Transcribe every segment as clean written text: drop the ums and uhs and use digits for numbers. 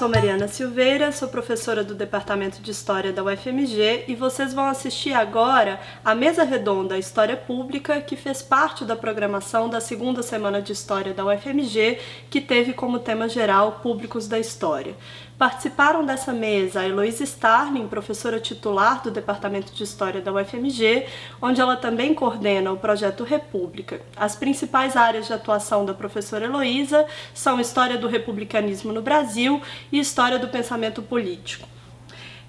sou Mariana Silveira, sou professora do Departamento de História da UFMG e vocês vão assistir agora a Mesa Redonda História Pública, que fez parte da programação da segunda semana de História da UFMG, que teve como tema geral Públicos da História. Participaram dessa mesa a Heloísa Starling, professora titular do Departamento de História da UFMG, onde ela também coordena o projeto República. As principais áreas de atuação da professora Heloísa são História do Republicanismo no Brasil e História do Pensamento Político.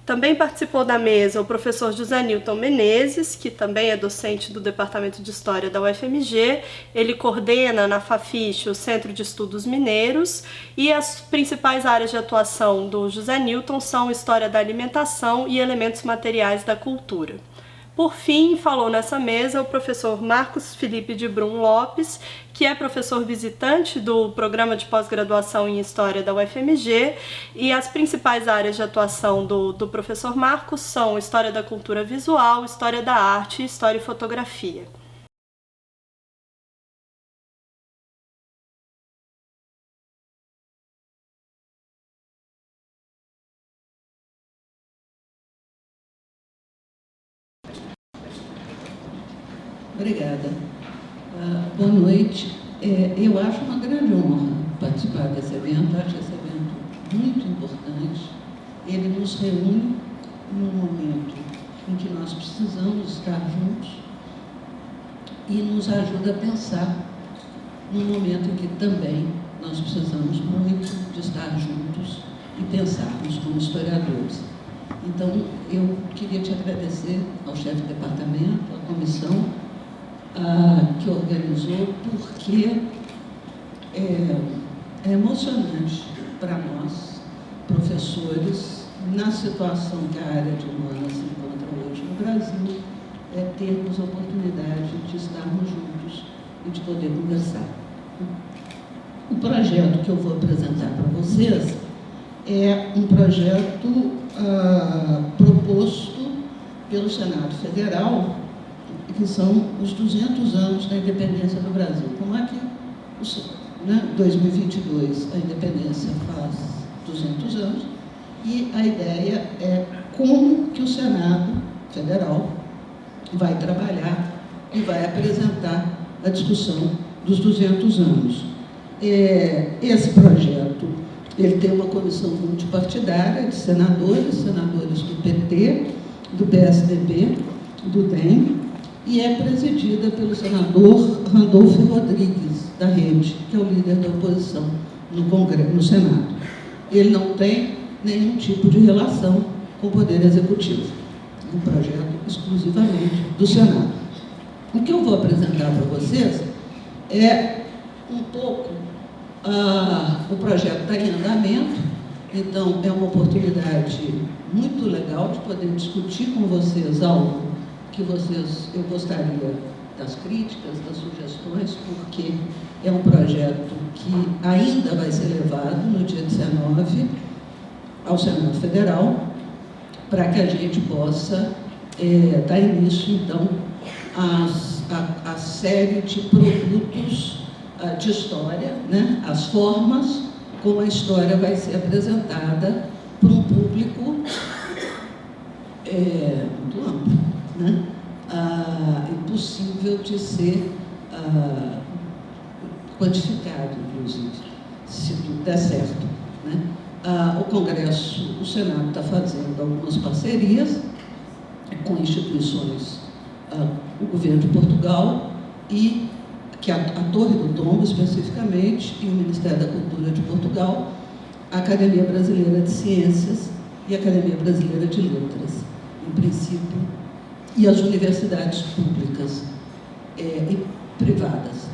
Também participou da mesa o professor José Newton Menezes, que também é docente do Departamento de História da UFMG. Ele coordena na Fafiche o Centro de Estudos Mineiros e as principais áreas de atuação do José Newton são História da Alimentação e Elementos Materiais da Cultura. Por fim, falou nessa mesa o professor Marcos Felipe de Brum Lopes, que é professor visitante do Programa de Pós-Graduação em História da UFMG, e as principais áreas de atuação do professor Marcos são História da Cultura Visual, História da Arte e História e Fotografia. Obrigada. Boa noite. Eu acho uma grande honra participar desse evento. Acho esse evento muito importante. Ele nos reúne num momento em que nós precisamos estar juntos e nos ajuda a pensar num momento em que também nós precisamos muito de estar juntos e pensarmos como historiadores. Então, eu queria te agradecer ao chefe de departamento, à comissão, que organizou, porque é emocionante para nós, professores, na situação que a área de humanas se encontra hoje no Brasil, termos a oportunidade de estarmos juntos e de poder conversar. O projeto que eu vou apresentar para vocês é um projeto proposto pelo Senado Federal, que são os 200 anos da independência do Brasil. Como é que, 2022, a independência faz 200 anos, e a ideia é como que o Senado Federal vai trabalhar e vai apresentar a discussão dos 200 anos. Esse projeto, ele tem uma comissão multipartidária de senadores do PT, do PSDB, do DEM, e é presidida pelo senador Randolfo Rodrigues, da Rede, que é o líder da oposição no Senado. Ele não tem nenhum tipo de relação com o Poder Executivo. É um projeto exclusivamente do Senado. O que eu vou apresentar para vocês é um pouco... o projeto está em andamento, então é uma oportunidade muito legal de poder discutir com vocês algo que eu gostaria das críticas, das sugestões, porque é um projeto que ainda vai ser levado no dia 19 ao Senado Federal, para que a gente possa dar início, então, à série de produtos de história, né? As formas como a história vai ser apresentada para um público muito amplo, né? Impossível de ser quantificado, inclusive, se tudo der certo, né? O Congresso, o Senado está fazendo algumas parcerias com instituições, o governo de Portugal e que a Torre do Tombo, especificamente, e o Ministério da Cultura de Portugal, a Academia Brasileira de Ciências e a Academia Brasileira de Letras, em princípio, e as universidades públicas e privadas.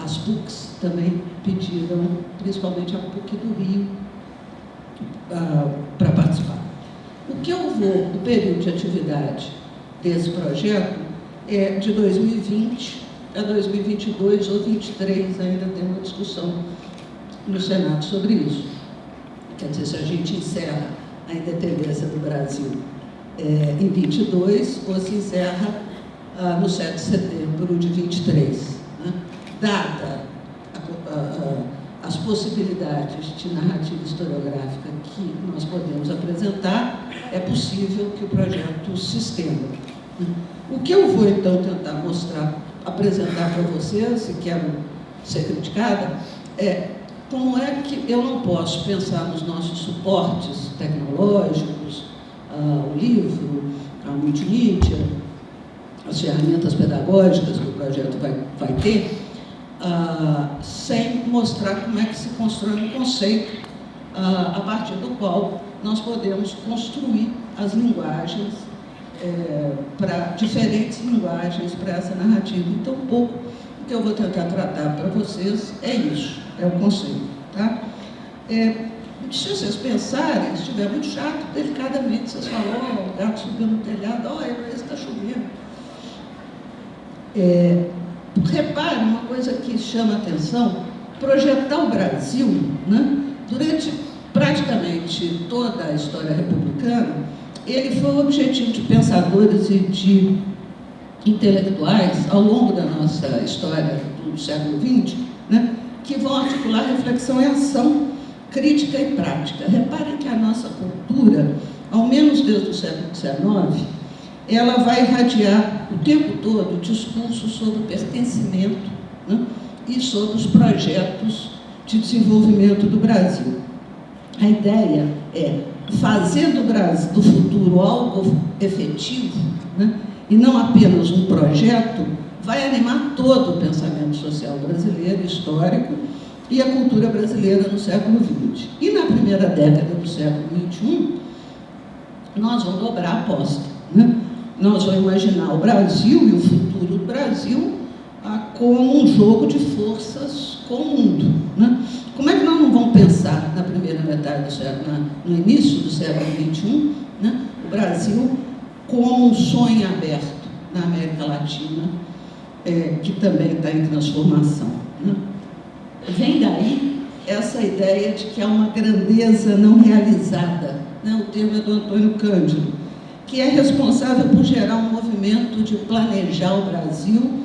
As PUCs também pediram, principalmente a PUC do Rio, para participar. O período de atividade desse projeto é de 2020 a 2022 ou 2023, ainda tem uma discussão no Senado sobre isso. Quer dizer, se a gente encerra a independência do Brasil em 22, ou se encerra no 7 de setembro de 23. Né? Dada as possibilidades de narrativa historiográfica que nós podemos apresentar, é possível que o projeto se estenda. O que eu vou, então, tentar mostrar, apresentar para vocês, e quero ser criticada, é como é que eu não posso pensar nos nossos suportes tecnológicos, o livro, a multimídia, as ferramentas pedagógicas que o projeto vai ter, sem mostrar como é que se constrói um conceito a partir do qual nós podemos construir as linguagens, para diferentes linguagens para essa narrativa. Então, um pouco o que eu vou tentar tratar para vocês é isso, é o conceito. Tá? Se vocês pensarem, se estiver muito chato, delicadamente, vocês falam, o gato subiu no telhado, esse está chovendo. Reparem uma coisa que chama a atenção, projetar o Brasil, né, durante praticamente toda a história republicana, ele foi o objetivo de pensadores e de intelectuais ao longo da nossa história do século XX, né, que vão articular reflexão e ação, crítica e prática. Reparem que a nossa cultura, ao menos desde o século XIX, ela vai irradiar o tempo todo discursos sobre o pertencimento, né, e sobre os projetos de desenvolvimento do Brasil. A ideia é fazer do futuro algo efetivo, né, e não apenas um projeto, vai animar todo o pensamento social brasileiro, histórico, e a cultura brasileira no século XX. E na primeira década do século XXI, nós vamos dobrar a aposta, né? Nós vamos imaginar o Brasil e o futuro do Brasil como um jogo de forças com o mundo, né? Como é que nós não vamos pensar na primeira metade do século, no início do século XXI, né, o Brasil como um sonho aberto na América Latina, que também está em transformação, né? Vem daí essa ideia de que há uma grandeza não realizada, né? O termo é do Antônio Cândido, que é responsável por gerar um movimento de planejar o Brasil,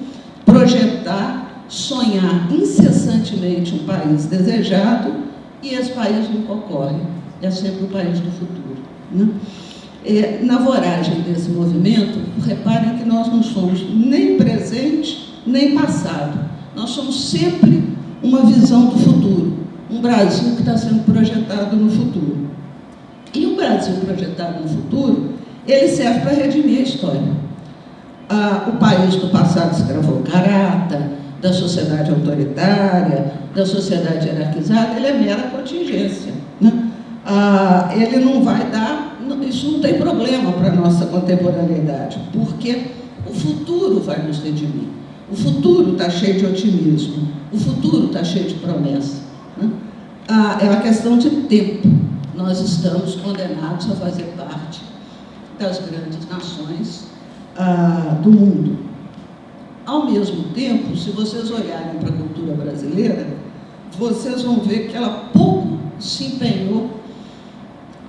projetar, sonhar incessantemente um país desejado, e esse país nunca ocorre, é sempre o país do futuro, né? Na voragem desse movimento, reparem que nós não somos nem presente, nem passado. Nós somos sempre uma visão do futuro, um Brasil que está sendo projetado no futuro. E o Brasil projetado no futuro, ele serve para redimir a história. O país do passado escravocrata, da sociedade autoritária, da sociedade hierarquizada, ele é mera contingência, né? Ele não vai dar, isso não tem problema para a nossa contemporaneidade, porque o futuro vai nos redimir. O futuro está cheio de otimismo, o futuro está cheio de promessa, né? É uma questão de tempo. Nós estamos condenados a fazer parte das grandes nações do mundo. Ao mesmo tempo, se vocês olharem para a cultura brasileira, vocês vão ver que ela pouco se empenhou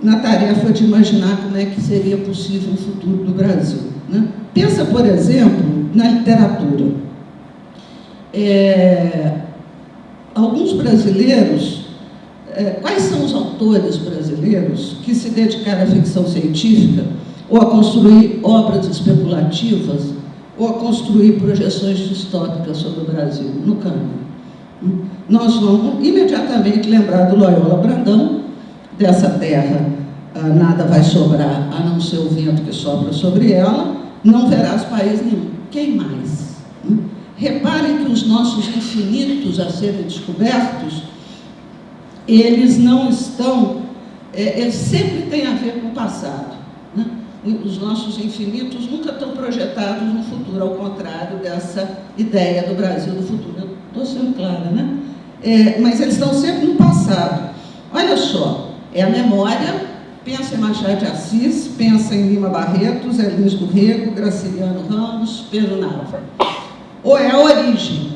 na tarefa de imaginar como é que seria possível o futuro do Brasil, né? Pensa, por exemplo, na literatura. Alguns brasileiros, quais são os autores brasileiros que se dedicaram à ficção científica ou a construir obras especulativas ou a construir projeções distópicas sobre o Brasil, no campo? Nós vamos imediatamente lembrar do Loyola Brandão, dessa terra nada vai sobrar a não ser o vento que sopra sobre ela, não verás país nenhum. Quem mais? Reparem que os nossos infinitos a serem descobertos, eles não estão, eles sempre têm a ver com o passado, né? Os nossos infinitos nunca estão projetados no futuro, ao contrário dessa ideia do Brasil do futuro. Eu estou sendo clara, né? Mas eles estão sempre no passado. Olha só, é a memória, pensa em Machado de Assis, pensa em Lima Barreto, Zé Luiz do Rego, Graciliano Ramos, Pedro Nava. Ou é a origem,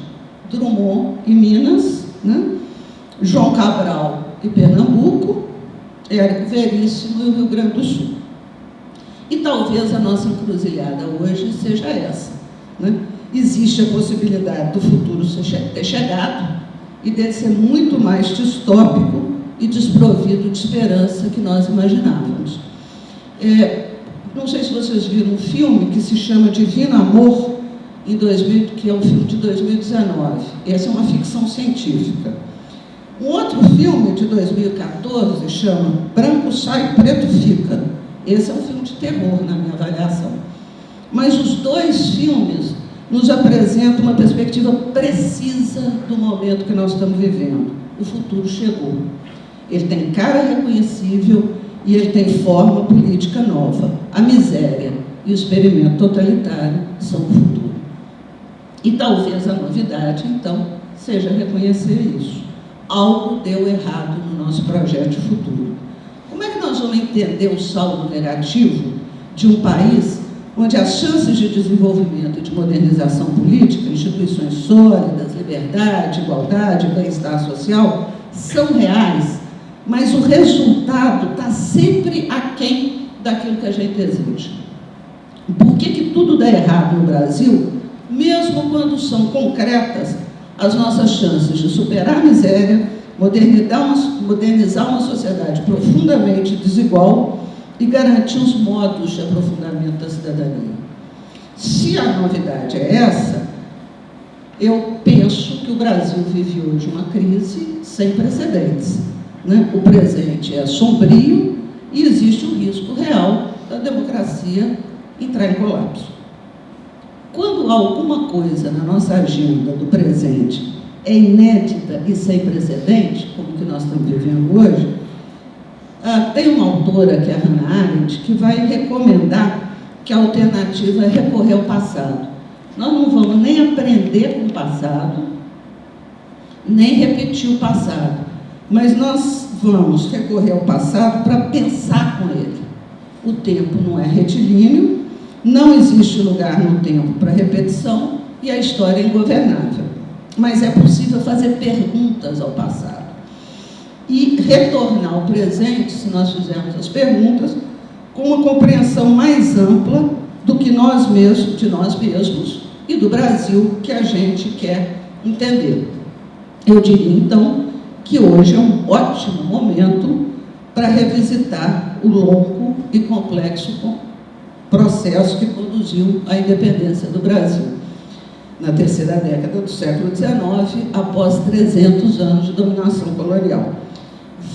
Drummond e Minas, né? João Cabral e Pernambuco, Érico Veríssimo e o Rio Grande do Sul. E talvez a nossa encruzilhada hoje seja essa, né? Existe a possibilidade do futuro ter chegado, e dele ser muito mais distópico e desprovido de esperança que nós imaginávamos. Não sei se vocês viram um filme que se chama Divino Amor, que é um filme de 2019. Essa é uma ficção científica. Um outro filme de 2014 chama Branco Sai, Preto Fica. Esse é um filme de terror, na minha avaliação. Mas os dois filmes nos apresentam uma perspectiva precisa do momento que nós estamos vivendo. O futuro chegou. Ele tem cara reconhecível e ele tem forma política nova. A miséria e o experimento totalitário são o futuro. E talvez a novidade, então, seja reconhecer isso. Algo deu errado no nosso projeto de futuro. Como é que nós vamos entender o saldo negativo de um país onde as chances de desenvolvimento e de modernização política, instituições sólidas, liberdade, igualdade, bem-estar social, são reais, mas o resultado está sempre aquém daquilo que a gente exige? Por que tudo dá errado no Brasil, mesmo quando são concretas as nossas chances de superar a miséria, modernizar uma sociedade profundamente desigual e garantir os modos de aprofundamento da cidadania? Se a novidade é essa, eu penso que o Brasil vive hoje uma crise sem precedentes, né? O presente é sombrio e existe um risco real da democracia entrar em colapso. Quando alguma coisa na nossa agenda do presente é inédita e sem precedente, como o que nós estamos vivendo hoje, tem uma autora, que é a Hannah Arendt, que vai recomendar que a alternativa é recorrer ao passado. Nós não vamos nem aprender com o passado, nem repetir o passado, mas nós vamos recorrer ao passado para pensar com ele. O tempo não é retilíneo, não existe lugar no tempo para repetição e a história é ingovernável. Mas é possível fazer perguntas ao passado e retornar ao presente, se nós fizermos as perguntas, com uma compreensão mais ampla do que nós mesmos, de nós mesmos e do Brasil que a gente quer entender. Eu diria, então, que hoje é um ótimo momento para revisitar o longo e complexo processo que conduziu à independência do Brasil, na terceira década do século XIX, após 300 anos de dominação colonial.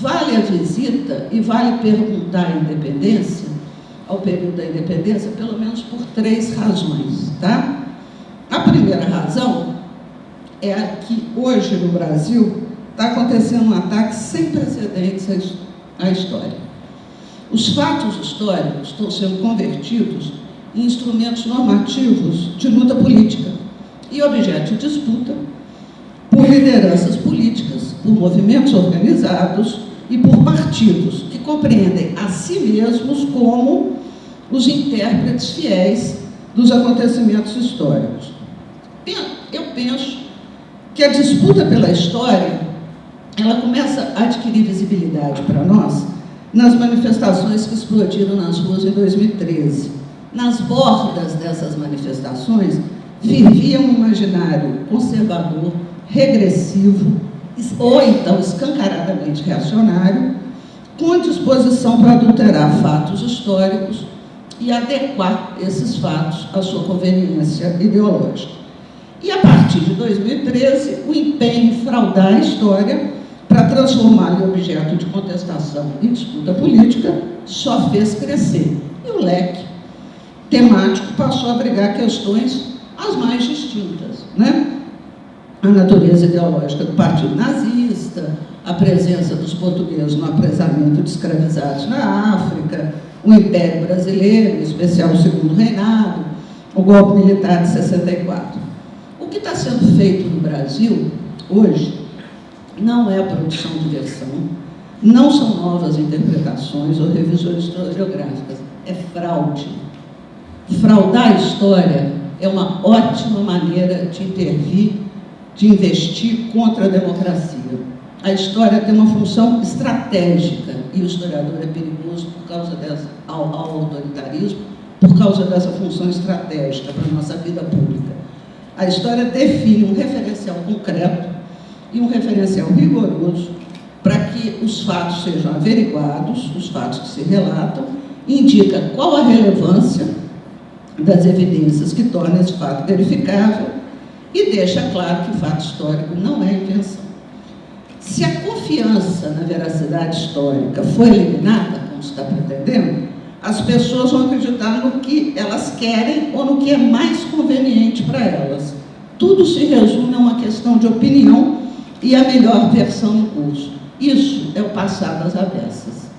Vale a visita e vale perguntar a independência, ao período da independência, pelo menos por 3 razões, tá? A primeira razão é que hoje no Brasil está acontecendo um ataque sem precedentes à história. Os fatos históricos estão sendo convertidos em instrumentos normativos de luta política e objeto de disputa por lideranças políticas, por movimentos organizados e por partidos que compreendem a si mesmos como os intérpretes fiéis dos acontecimentos históricos. Eu penso que a disputa pela história, ela começa a adquirir visibilidade para nós nas manifestações que explodiram nas ruas em 2013. Nas bordas dessas manifestações, vivia um imaginário conservador, regressivo, ou então escancaradamente reacionário, com disposição para adulterar fatos históricos e adequar esses fatos à sua conveniência ideológica. E, a partir de 2013, o empenho em fraudar a história para transformá-la em objeto de contestação e disputa política só fez crescer. E o leque temático passou a abrigar questões as mais distintas, né? A natureza ideológica do partido nazista, a presença dos portugueses no apresamento de escravizados na África, o Império Brasileiro, em especial o Segundo Reinado, o golpe militar de 64. O que está sendo feito no Brasil hoje não é a produção de versão, não são novas interpretações ou revisões historiográficas, é fraude. Fraudar a história é uma ótima maneira de intervir, de investir contra a democracia. A história tem uma função estratégica e o historiador é perigoso por causa ao autoritarismo, por causa dessa função estratégica para a nossa vida pública. A história define um referencial concreto e um referencial rigoroso para que os fatos sejam averiguados, os fatos que se relatam, indica qual a relevância das evidências que tornam esse fato verificável e deixa claro que o fato histórico não é invenção. Se a confiança na veracidade histórica foi eliminada, como se está pretendendo, as pessoas vão acreditar no que elas querem ou no que é mais conveniente para elas. Tudo se resume a uma questão de opinião e a melhor versão em curso. Isso é o passado às avessas.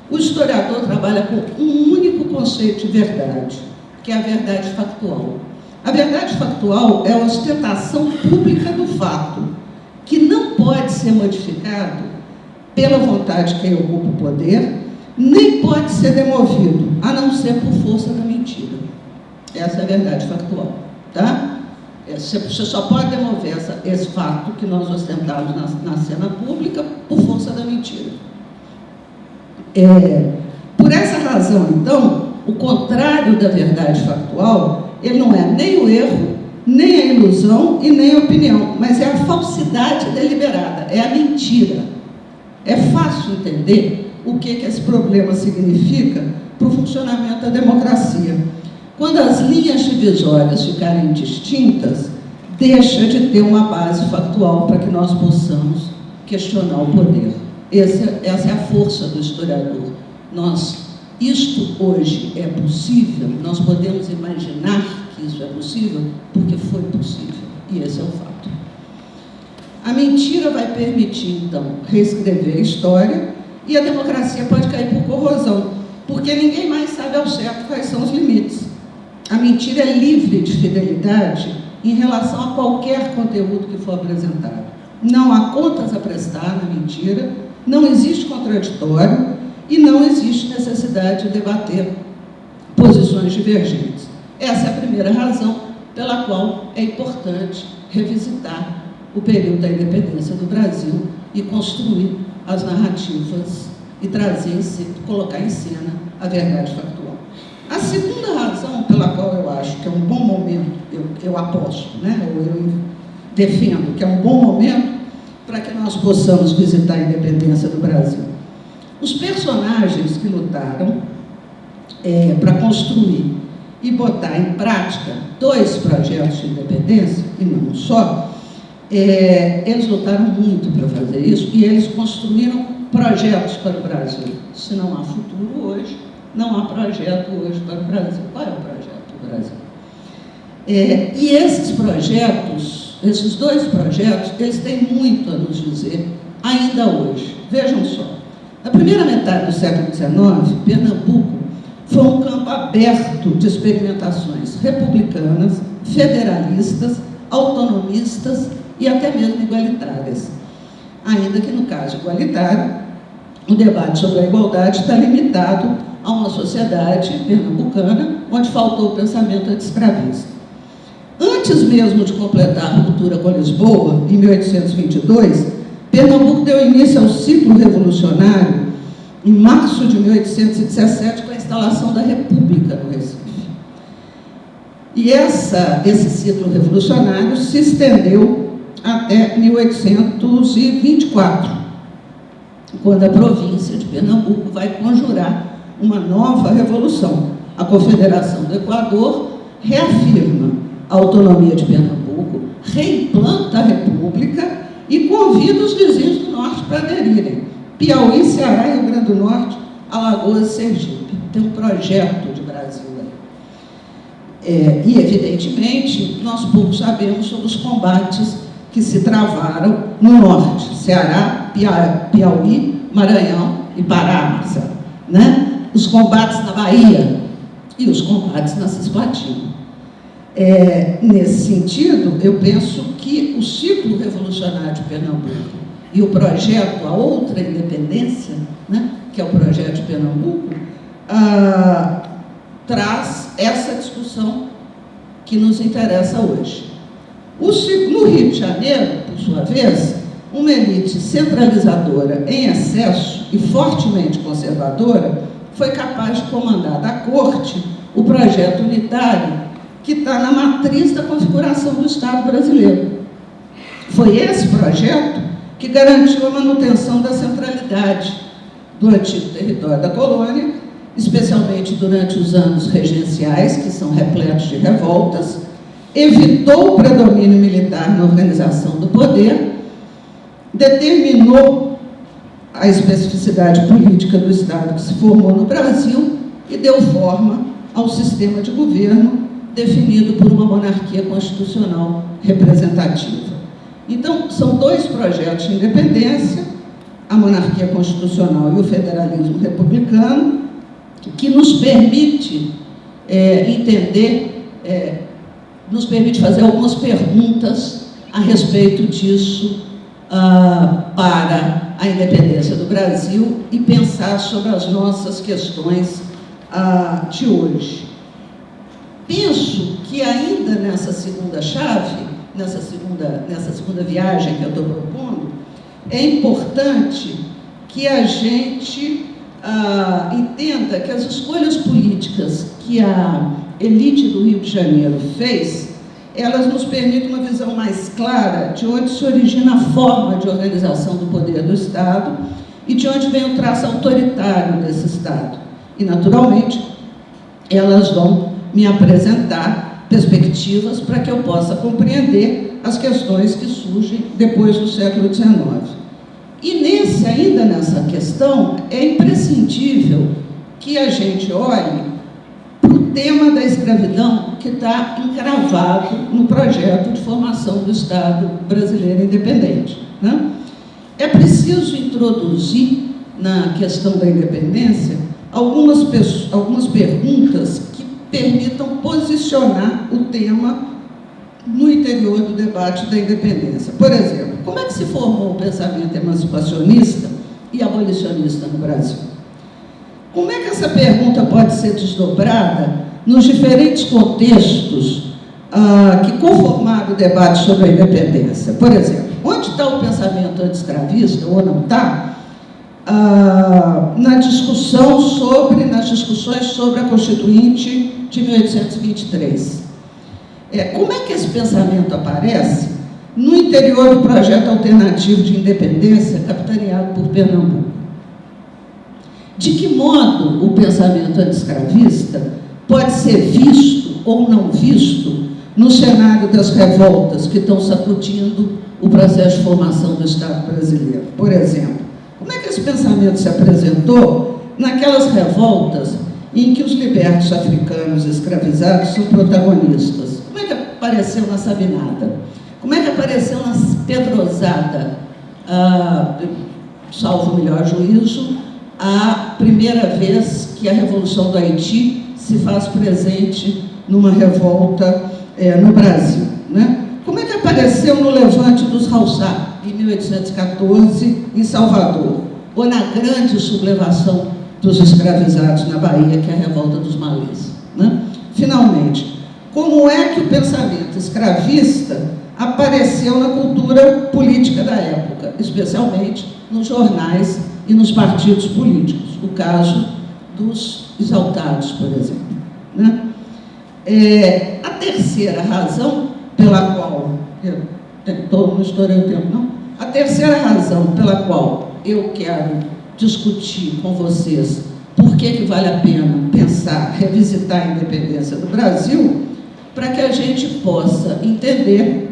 O historiador trabalha com um único conceito de verdade, que é a verdade factual. A verdade factual é a ostentação pública do fato, que não pode ser modificado pela vontade de quem ocupa o poder, nem pode ser demovido, a não ser por força da mentira. Essa é a verdade factual, tá? Você só pode demover esse fato que nós ostentamos na cena pública por força da mentira. Por essa razão, então, o contrário da verdade factual, ele não é nem o erro, nem a ilusão e nem a opinião, mas é a falsidade deliberada, é a mentira. É fácil entender o que esse problema significa para o funcionamento da democracia. Quando as linhas divisórias ficarem distintas, deixa de ter uma base factual para que nós possamos questionar o poder. Essa é a força do historiador. Isto hoje é possível, nós podemos imaginar que isso é possível, porque foi possível, e esse é o fato. A mentira vai permitir, então, reescrever a história, e a democracia pode cair por corrosão, porque ninguém mais sabe ao certo quais são os limites. A mentira é livre de fidelidade em relação a qualquer conteúdo que for apresentado. Não há contas a prestar na mentira, não existe contraditório e não existe necessidade de debater posições divergentes. Essa é a primeira razão pela qual é importante revisitar o período da independência do Brasil e construir as narrativas e colocar em cena a verdade factual. A segunda razão pela qual eu acho que é um bom momento, eu aposto, ou eu defendo que é um bom momento para que nós possamos visitar a independência do Brasil. Os personagens que lutaram para construir e botar em prática 2 projetos de independência, e não um só, eles lutaram muito para fazer isso e eles construíram projetos para o Brasil. Se não há futuro hoje, não há projeto hoje para o Brasil. Qual é o projeto do Brasil? E esses projetos, esses 2 projetos, eles têm muito a nos dizer ainda hoje. Vejam só, na primeira metade do século XIX, Pernambuco foi um campo aberto de experimentações republicanas, federalistas, autonomistas e até mesmo igualitárias. Ainda que, no caso igualitário, o debate sobre a igualdade está limitado a uma sociedade pernambucana onde faltou o pensamento anti-escravista. Antes mesmo de completar a ruptura com Lisboa, em 1822, Pernambuco deu início ao ciclo revolucionário em março de 1817, com a instalação da República no Recife. E esse ciclo revolucionário se estendeu até 1824, quando a província de Pernambuco vai conjurar uma nova revolução. A Confederação do Equador reafirma a autonomia de Pernambuco, reimplanta a República e convida os vizinhos do norte para aderirem. Piauí, Ceará e Rio Grande do Norte, Alagoas e Sergipe. Tem um projeto de Brasil aí. E, evidentemente, nós pouco sabemos sobre os combates que se travaram no norte, Ceará, Piauí, Maranhão e Pará, Marcelo, os combates na Bahia e os combates na Cisplatina. Nesse sentido, eu penso que o ciclo revolucionário de Pernambuco e o projeto, a outra independência, que é o projeto de Pernambuco, traz essa discussão que nos interessa hoje. No Rio de Janeiro, por sua vez, uma elite centralizadora em excesso e fortemente conservadora foi capaz de comandar da corte o projeto unitário que está na matriz da configuração do Estado brasileiro. Foi esse projeto que garantiu a manutenção da centralidade do antigo território da colônia, especialmente durante os anos regenciais, que são repletos de revoltas, evitou o predomínio militar na organização do poder, determinou a especificidade política do Estado que se formou no Brasil e deu forma ao sistema de governo definido por uma monarquia constitucional representativa. Então, são dois projetos de independência, a monarquia constitucional e o federalismo republicano, que nos permite entender, nos permite fazer algumas perguntas a respeito disso para a independência do Brasil e pensar sobre as nossas questões de hoje. Penso que ainda nessa segunda chave, nessa segunda viagem que eu estou propondo, é importante que a gente entenda que as escolhas políticas que a elite do Rio de Janeiro fez, elas nos permitem uma visão mais clara de onde se origina a forma de organização do poder do Estado e de onde vem o traço autoritário desse Estado. E, naturalmente, elas vão me apresentar perspectivas para que eu possa compreender as questões que surgem depois do século XIX. E ainda nessa questão, é imprescindível que a gente olhe para o tema da escravidão que está encravado no projeto de formação do Estado brasileiro independente, né? É preciso introduzir na questão da independência algumas perguntas que permitam posicionar o tema no interior do debate da independência. Por exemplo, como é que se formou o pensamento emancipacionista e abolicionista no Brasil? Como é que essa pergunta pode ser desdobrada nos diferentes contextos que conformaram o debate sobre a independência? Por exemplo, onde está o pensamento anti-escravista, ou não está, nas discussões sobre a Constituinte de 1823? Como é que esse pensamento aparece no interior do projeto alternativo de independência capitaneado por Pernambuco? De que modo o pensamento anti-escravista pode ser visto ou não visto no cenário das revoltas que estão sacudindo o processo de formação do Estado brasileiro? Por exemplo, como é que esse pensamento se apresentou naquelas revoltas em que os libertos africanos escravizados são protagonistas? Como é que apareceu na Sabinada? Como é que apareceu na Pedrosada, salvo o melhor juízo, a primeira vez que a Revolução do Haiti se faz presente numa revolta no Brasil, né? Como é que apareceu no levante dos Haussá, em 1814, em Salvador, ou na grande sublevação dos escravizados na Bahia, que é a Revolta dos Malês, né? Finalmente, como é que o pensamento escravista apareceu na cultura política da época, especialmente nos jornais e nos partidos políticos, o caso dos exaltados, por exemplo, né? A terceira razão pela qual, não estourei o tempo, não? A terceira razão pela qual eu quero discutir com vocês por que vale a pena pensar, revisitar a independência do Brasil, para que a gente possa entender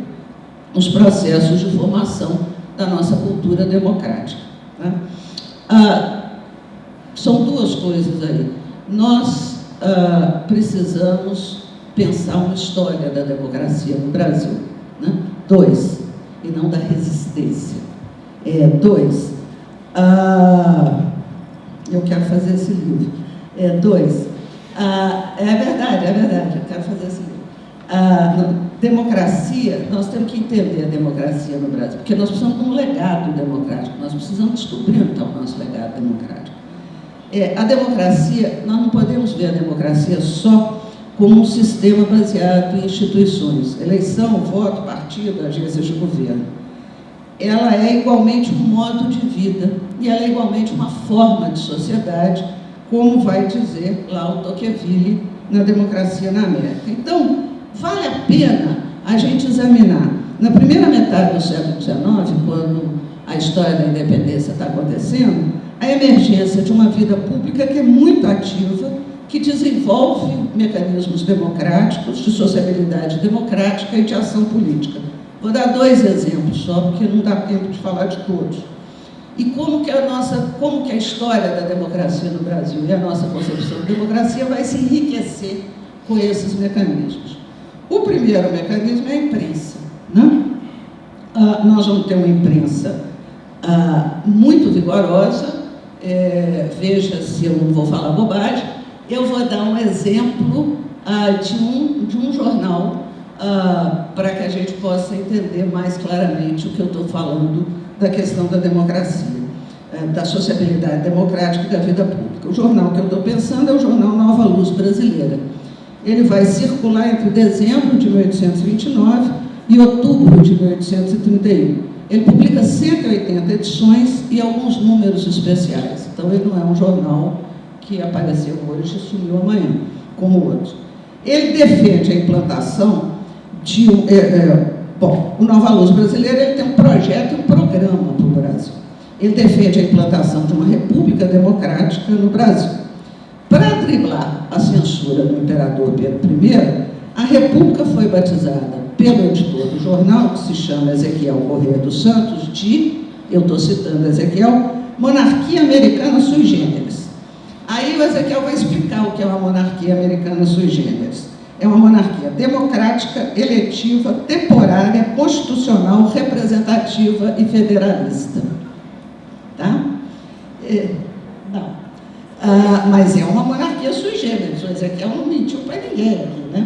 os processos de formação da nossa cultura democrática, né? São duas coisas aí. Nós precisamos pensar uma história da democracia no Brasil, né? Dois, e não da resistência. Dois, eu quero fazer esse livro. Dois, é verdade, eu quero fazer esse livro. Democracia, nós temos que entender a democracia no Brasil, porque nós precisamos de um legado democrático, nós precisamos descobrir então o nosso legado democrático. A democracia, nós não podemos ver a democracia só como um sistema baseado em instituições, eleição, voto, partido, agências de governo. Ela é igualmente um modo de vida e ela é igualmente uma forma de sociedade, como vai dizer lá o Tocqueville na Democracia na América. Então, vale a pena a gente examinar Na primeira metade do século XIX, quando a história da independência está acontecendo, a emergência de uma vida pública que é muito ativa, que desenvolve mecanismos democráticos, de sociabilidade democrática e de ação política. Vou dar 2 exemplos só, porque não dá tempo de falar de todos. E como que a história da democracia no Brasil e a nossa concepção de democracia vai se enriquecer com esses mecanismos. O primeiro mecanismo é a imprensa, né? Nós vamos ter uma imprensa muito vigorosa, veja se eu não vou falar bobagem, eu vou dar um exemplo de um jornal para que a gente possa entender mais claramente o que eu estou falando da questão da democracia, da sociabilidade democrática e da vida pública. O jornal que eu estou pensando é o jornal Nova Luz Brasileira. Ele vai circular entre dezembro de 1829 e outubro de 1831. Ele publica 180 edições e alguns números especiais. Então, ele não é um jornal que apareceu hoje e sumiu amanhã, como outros. Ele defende a implantação de o Nova Luz Brasileira ele tem um projeto e um programa para o Brasil. Ele defende a implantação de uma república democrática no Brasil. Para driblar a censura do imperador Pedro I, a república foi batizada pelo editor do jornal, que se chama Ezequiel Corrêa dos Santos, eu estou citando Ezequiel, monarquia americana sui generis. Aí o Ezequiel vai explicar o que é uma monarquia americana sui generis. É uma monarquia democrática, eletiva, temporária, constitucional, representativa e federalista. Tá? Não. Mas é uma monarquia sui generis. O Ezequiel não mentiu para ninguém aqui, né?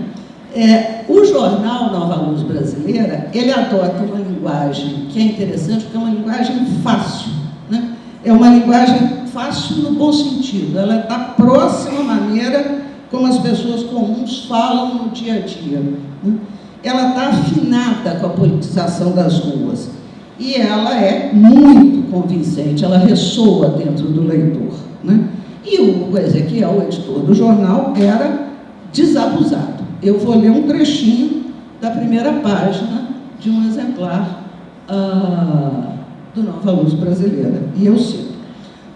O jornal Nova Luz Brasileira, ele adota uma linguagem que é interessante, porque é uma linguagem fácil, né? É uma linguagem fácil no bom sentido. Ela está próxima à maneira como as pessoas comuns falam no dia a dia, né? Ela está afinada com a politização das ruas. E ela é muito convincente, ela ressoa dentro do leitor, né? E o Ezequiel, o editor do jornal, era desabusado. Eu vou ler um trechinho da primeira página de um exemplar do Nova Luz Brasileira. E eu cito: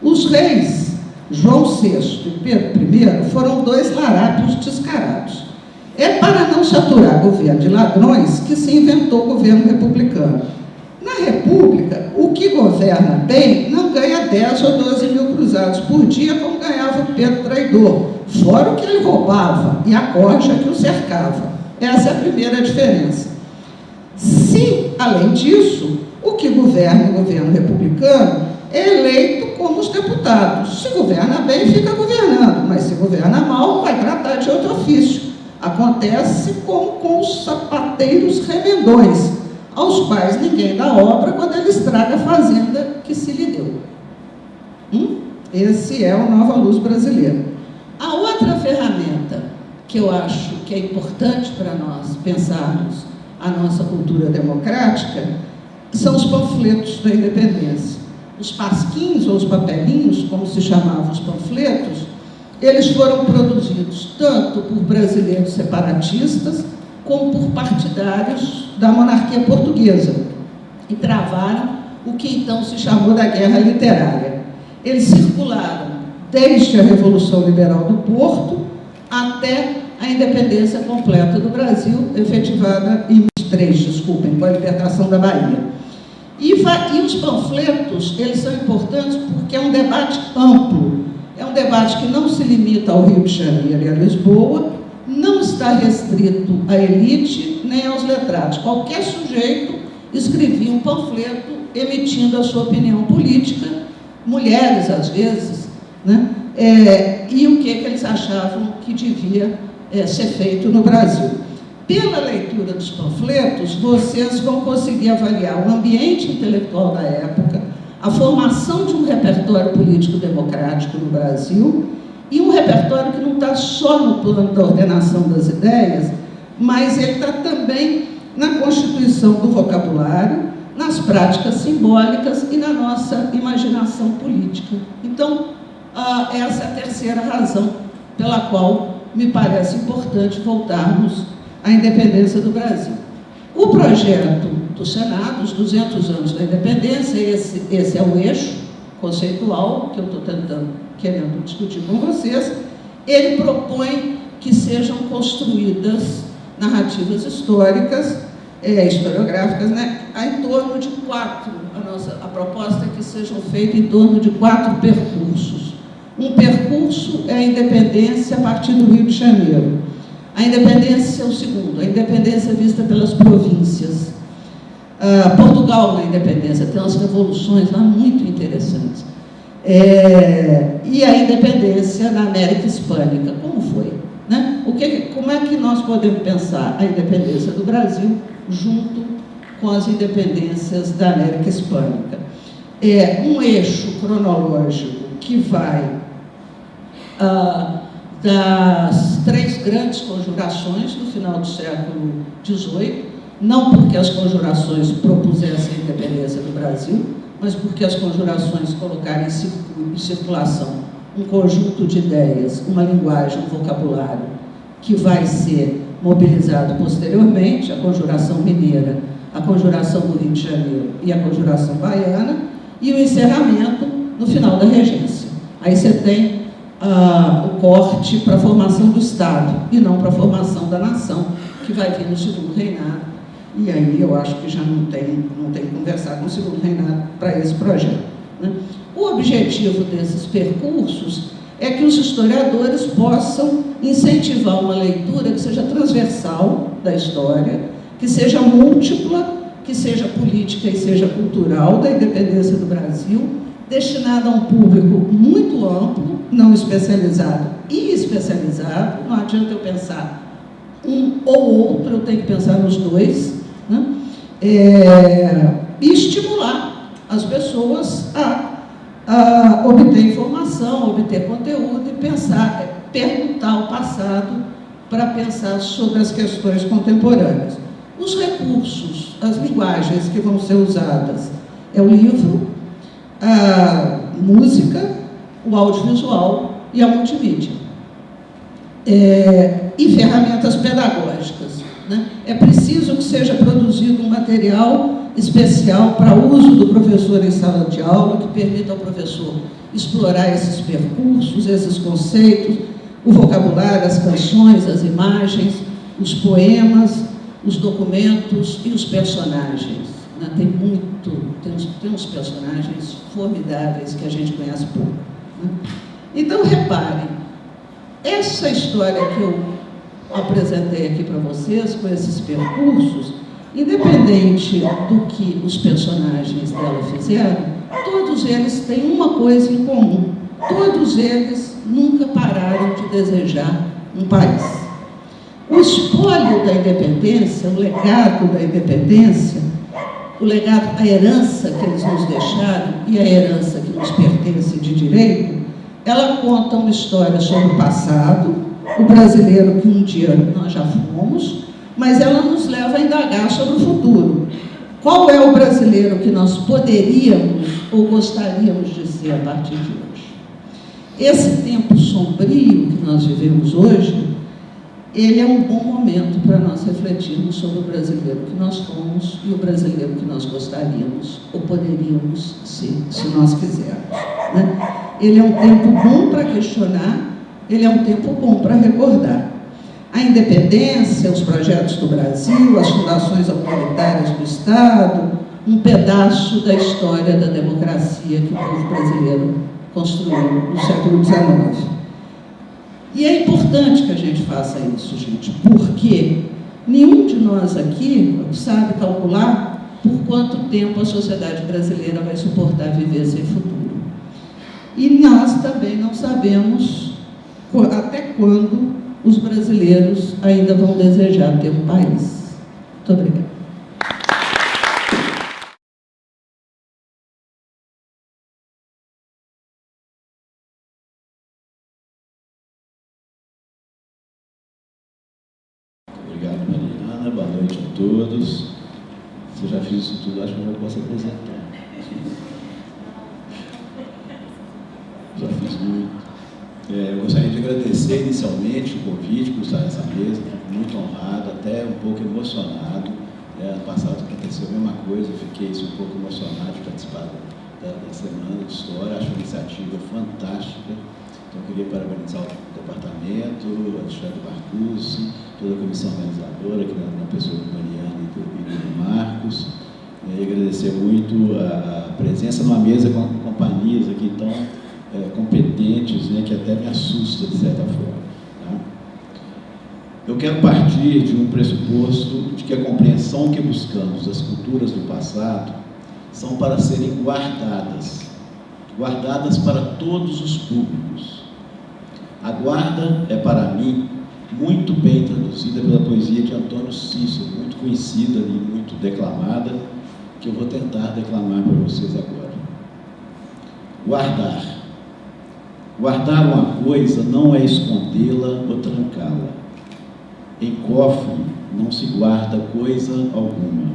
os reis João VI e Pedro I foram 2 larápios descarados. É para não saturar governo de ladrões que se inventou o governo republicano. Na República, o que governa bem não ganha 10 ou 12 mil cruzados por dia, como ganhava o Pedro Traidor, fora o que ele roubava e a corja que o cercava. Essa é a primeira diferença. Se, além disso, o que governa o governo republicano é eleito como os deputados. Se governa bem, fica governando, mas se governa mal, vai tratar de outro ofício. Acontece como com os sapateiros remendões, aos quais ninguém dá obra quando ele estraga a fazenda que se lhe deu. Esse é o Nova Luz Brasileira. A outra ferramenta que eu acho que é importante para nós pensarmos a nossa cultura democrática são os panfletos da independência. Os pasquins ou os papelinhos, como se chamavam os panfletos, eles foram produzidos tanto por brasileiros separatistas como por partidários da monarquia portuguesa, e travaram o que então se chamou da Guerra Literária. Eles circularam desde a Revolução Liberal do Porto até a independência completa do Brasil, efetivada em 23, com a libertação da Bahia. E os panfletos, eles são importantes porque é um debate amplo, é um debate que não se limita ao Rio de Janeiro e a Lisboa, não está restrito à elite nem aos letrados. Qualquer sujeito escrevia um panfleto emitindo a sua opinião política, mulheres às vezes, né? E o que eles achavam que devia ser feito no Brasil. Pela leitura dos panfletos, vocês vão conseguir avaliar o ambiente intelectual da época, a formação de um repertório político democrático no Brasil, e um repertório que não está só no plano da ordenação das ideias, mas ele está também na constituição do vocabulário, nas práticas simbólicas e na nossa imaginação política. Então, essa é a terceira razão pela qual me parece importante voltarmos à independência do Brasil. O projeto do Senado, os 200 anos da independência, esse é o eixo conceitual que eu estou querendo discutir com vocês. Ele propõe que sejam construídas narrativas históricas, historiográficas, né, em torno de 4. A proposta é que sejam feitos em torno de 4 percursos. Um percurso é a independência a partir do Rio de Janeiro. A independência é o segundo, a independência vista pelas províncias. Portugal na independência, tem umas revoluções lá muito interessantes. E a independência na América Hispânica, como foi? Né? Como é que nós podemos pensar a independência do Brasil junto com as independências da América Hispânica? É um eixo cronológico que vai das 3 grandes conjurações do final do século XVIII, não porque as conjurações propusessem a independência do Brasil, mas porque as conjurações colocaram em circulação um conjunto de ideias, uma linguagem, um vocabulário que vai ser mobilizado posteriormente, a conjuração mineira, a conjuração do Rio de Janeiro e a conjuração baiana, e o encerramento no final da regência. Aí você tem o corte para a formação do Estado e não para a formação da nação, que vai vir no segundo reinado. E aí eu acho que já não tem que conversar com o segundo reinado para esse projeto, né? O objetivo desses percursos é que os historiadores possam incentivar uma leitura que seja transversal da história, que seja múltipla, que seja política e seja cultural da independência do Brasil, destinada a um público muito amplo, não especializado e especializado. Não adianta eu pensar um ou outro, eu tenho que pensar nos dois, né? E estimular as pessoas a obter informação, obter conteúdo e perguntar o passado para pensar sobre as questões contemporâneas. Os recursos, as linguagens que vão ser usadas é o livro, a música, o audiovisual e a multimídia. E ferramentas pedagógicas, né? É preciso que seja produzido um material especial para uso do professor em sala de aula, que permita ao professor explorar esses percursos, esses conceitos, o vocabulário, as canções, as imagens, os poemas, os documentos e os personagens, né? Tem uns personagens formidáveis que a gente conhece pouco, né? Então, reparem, essa história que eu apresentei aqui para vocês, com esses percursos, independente do que os personagens dela fizeram, todos eles têm uma coisa em comum. Todos eles nunca pararam de desejar um país. O espólio da independência, o legado da independência, o legado, a herança que eles nos deixaram e a herança que nos pertence de direito, ela conta uma história sobre o passado, o brasileiro que um dia nós já fomos, mas ela nos leva a indagar sobre o futuro. Qual é o brasileiro que nós poderíamos ou gostaríamos de ser a partir de hoje? Esse tempo sombrio que nós vivemos hoje, ele é um bom momento para nós refletirmos sobre o brasileiro que nós fomos e o brasileiro que nós gostaríamos ou poderíamos ser, se nós quisermos, né? Ele é um tempo bom para questionar, ele é um tempo bom para recordar. A independência, os projetos do Brasil, as fundações autoritárias do Estado, um pedaço da história da democracia que o povo brasileiro construiu no século XIX. E é importante que a gente faça isso, gente, porque nenhum de nós aqui sabe calcular por quanto tempo a sociedade brasileira vai suportar viver sem futuro. E nós também não sabemos até quando os brasileiros ainda vão desejar ter um país. Muito obrigada. Obrigado, Mariana. Boa noite a todos. Se eu já fiz isso tudo, acho que eu já posso apresentar. Já fiz muito. Eu gostaria de agradecer inicialmente o convite por estar nessa mesa, muito honrado, até um pouco emocionado, Ano passado aconteceu a mesma coisa, fiquei um pouco emocionado de participar da Semana de História, acho uma iniciativa fantástica. Então, eu queria parabenizar o departamento, o Alexandre Marcuzzi, toda a comissão organizadora, que na pessoa do Mariana e do Marcos, e agradecer muito a presença numa mesa com companhias aqui tão competentes, né, que até me assusta de certa forma. Tá? Eu quero partir de um pressuposto de que a compreensão que buscamos das culturas do passado são para serem guardadas para todos os públicos. A guarda é, para mim, muito bem traduzida pela poesia de Antônio Cícero, muito conhecida e muito declamada, que eu vou tentar declamar para vocês agora. Guardar. Guardar uma coisa não é escondê-la ou trancá-la. Em cofre não se guarda coisa alguma.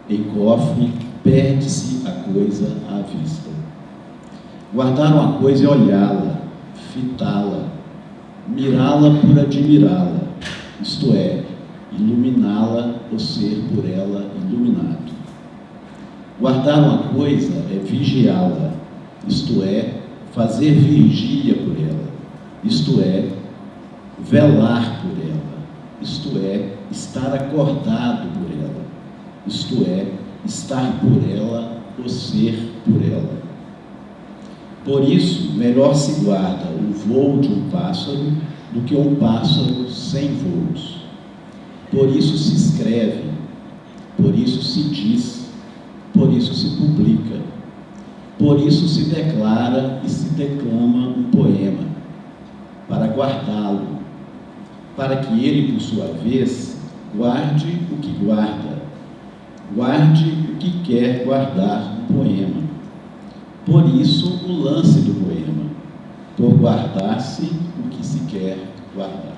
Em cofre perde-se a coisa à vista. Guardar uma coisa é olhá-la, fitá-la, mirá-la por admirá-la, isto é, iluminá-la ou ser por ela iluminado. Guardar uma coisa é vigiá-la, isto é, fazer vigília por ela, isto é, velar por ela, isto é, estar acordado por ela, isto é, estar por ela ou ser por ela. Por isso, melhor se guarda o voo de um pássaro do que um pássaro sem voos. Por isso se escreve, por isso se diz, por isso se publica, por isso se declara e se declama um poema, para guardá-lo, para que ele, por sua vez, guarde o que guarda, guarde o que quer guardar no poema. Por isso, o lance do poema, por guardar-se o que se quer guardar.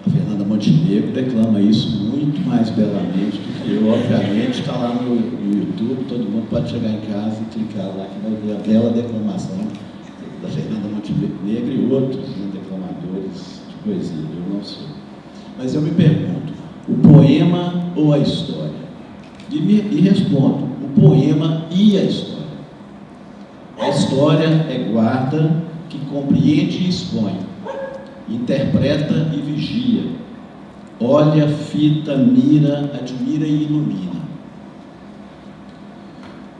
A Fernanda Montenegro declama isso muito mais belamente do que eu, obviamente, está lá no YouTube, todo mundo pode chegar em casa e clicar lá, que vai ver a bela declamação da Fernanda Montenegro e outros declamadores de poesia, eu não sou. Mas eu me pergunto, o poema ou a história? E respondo, o poema e a história. A história é guarda que compreende e expõe, interpreta e vigia, olha, fita, mira, admira e ilumina.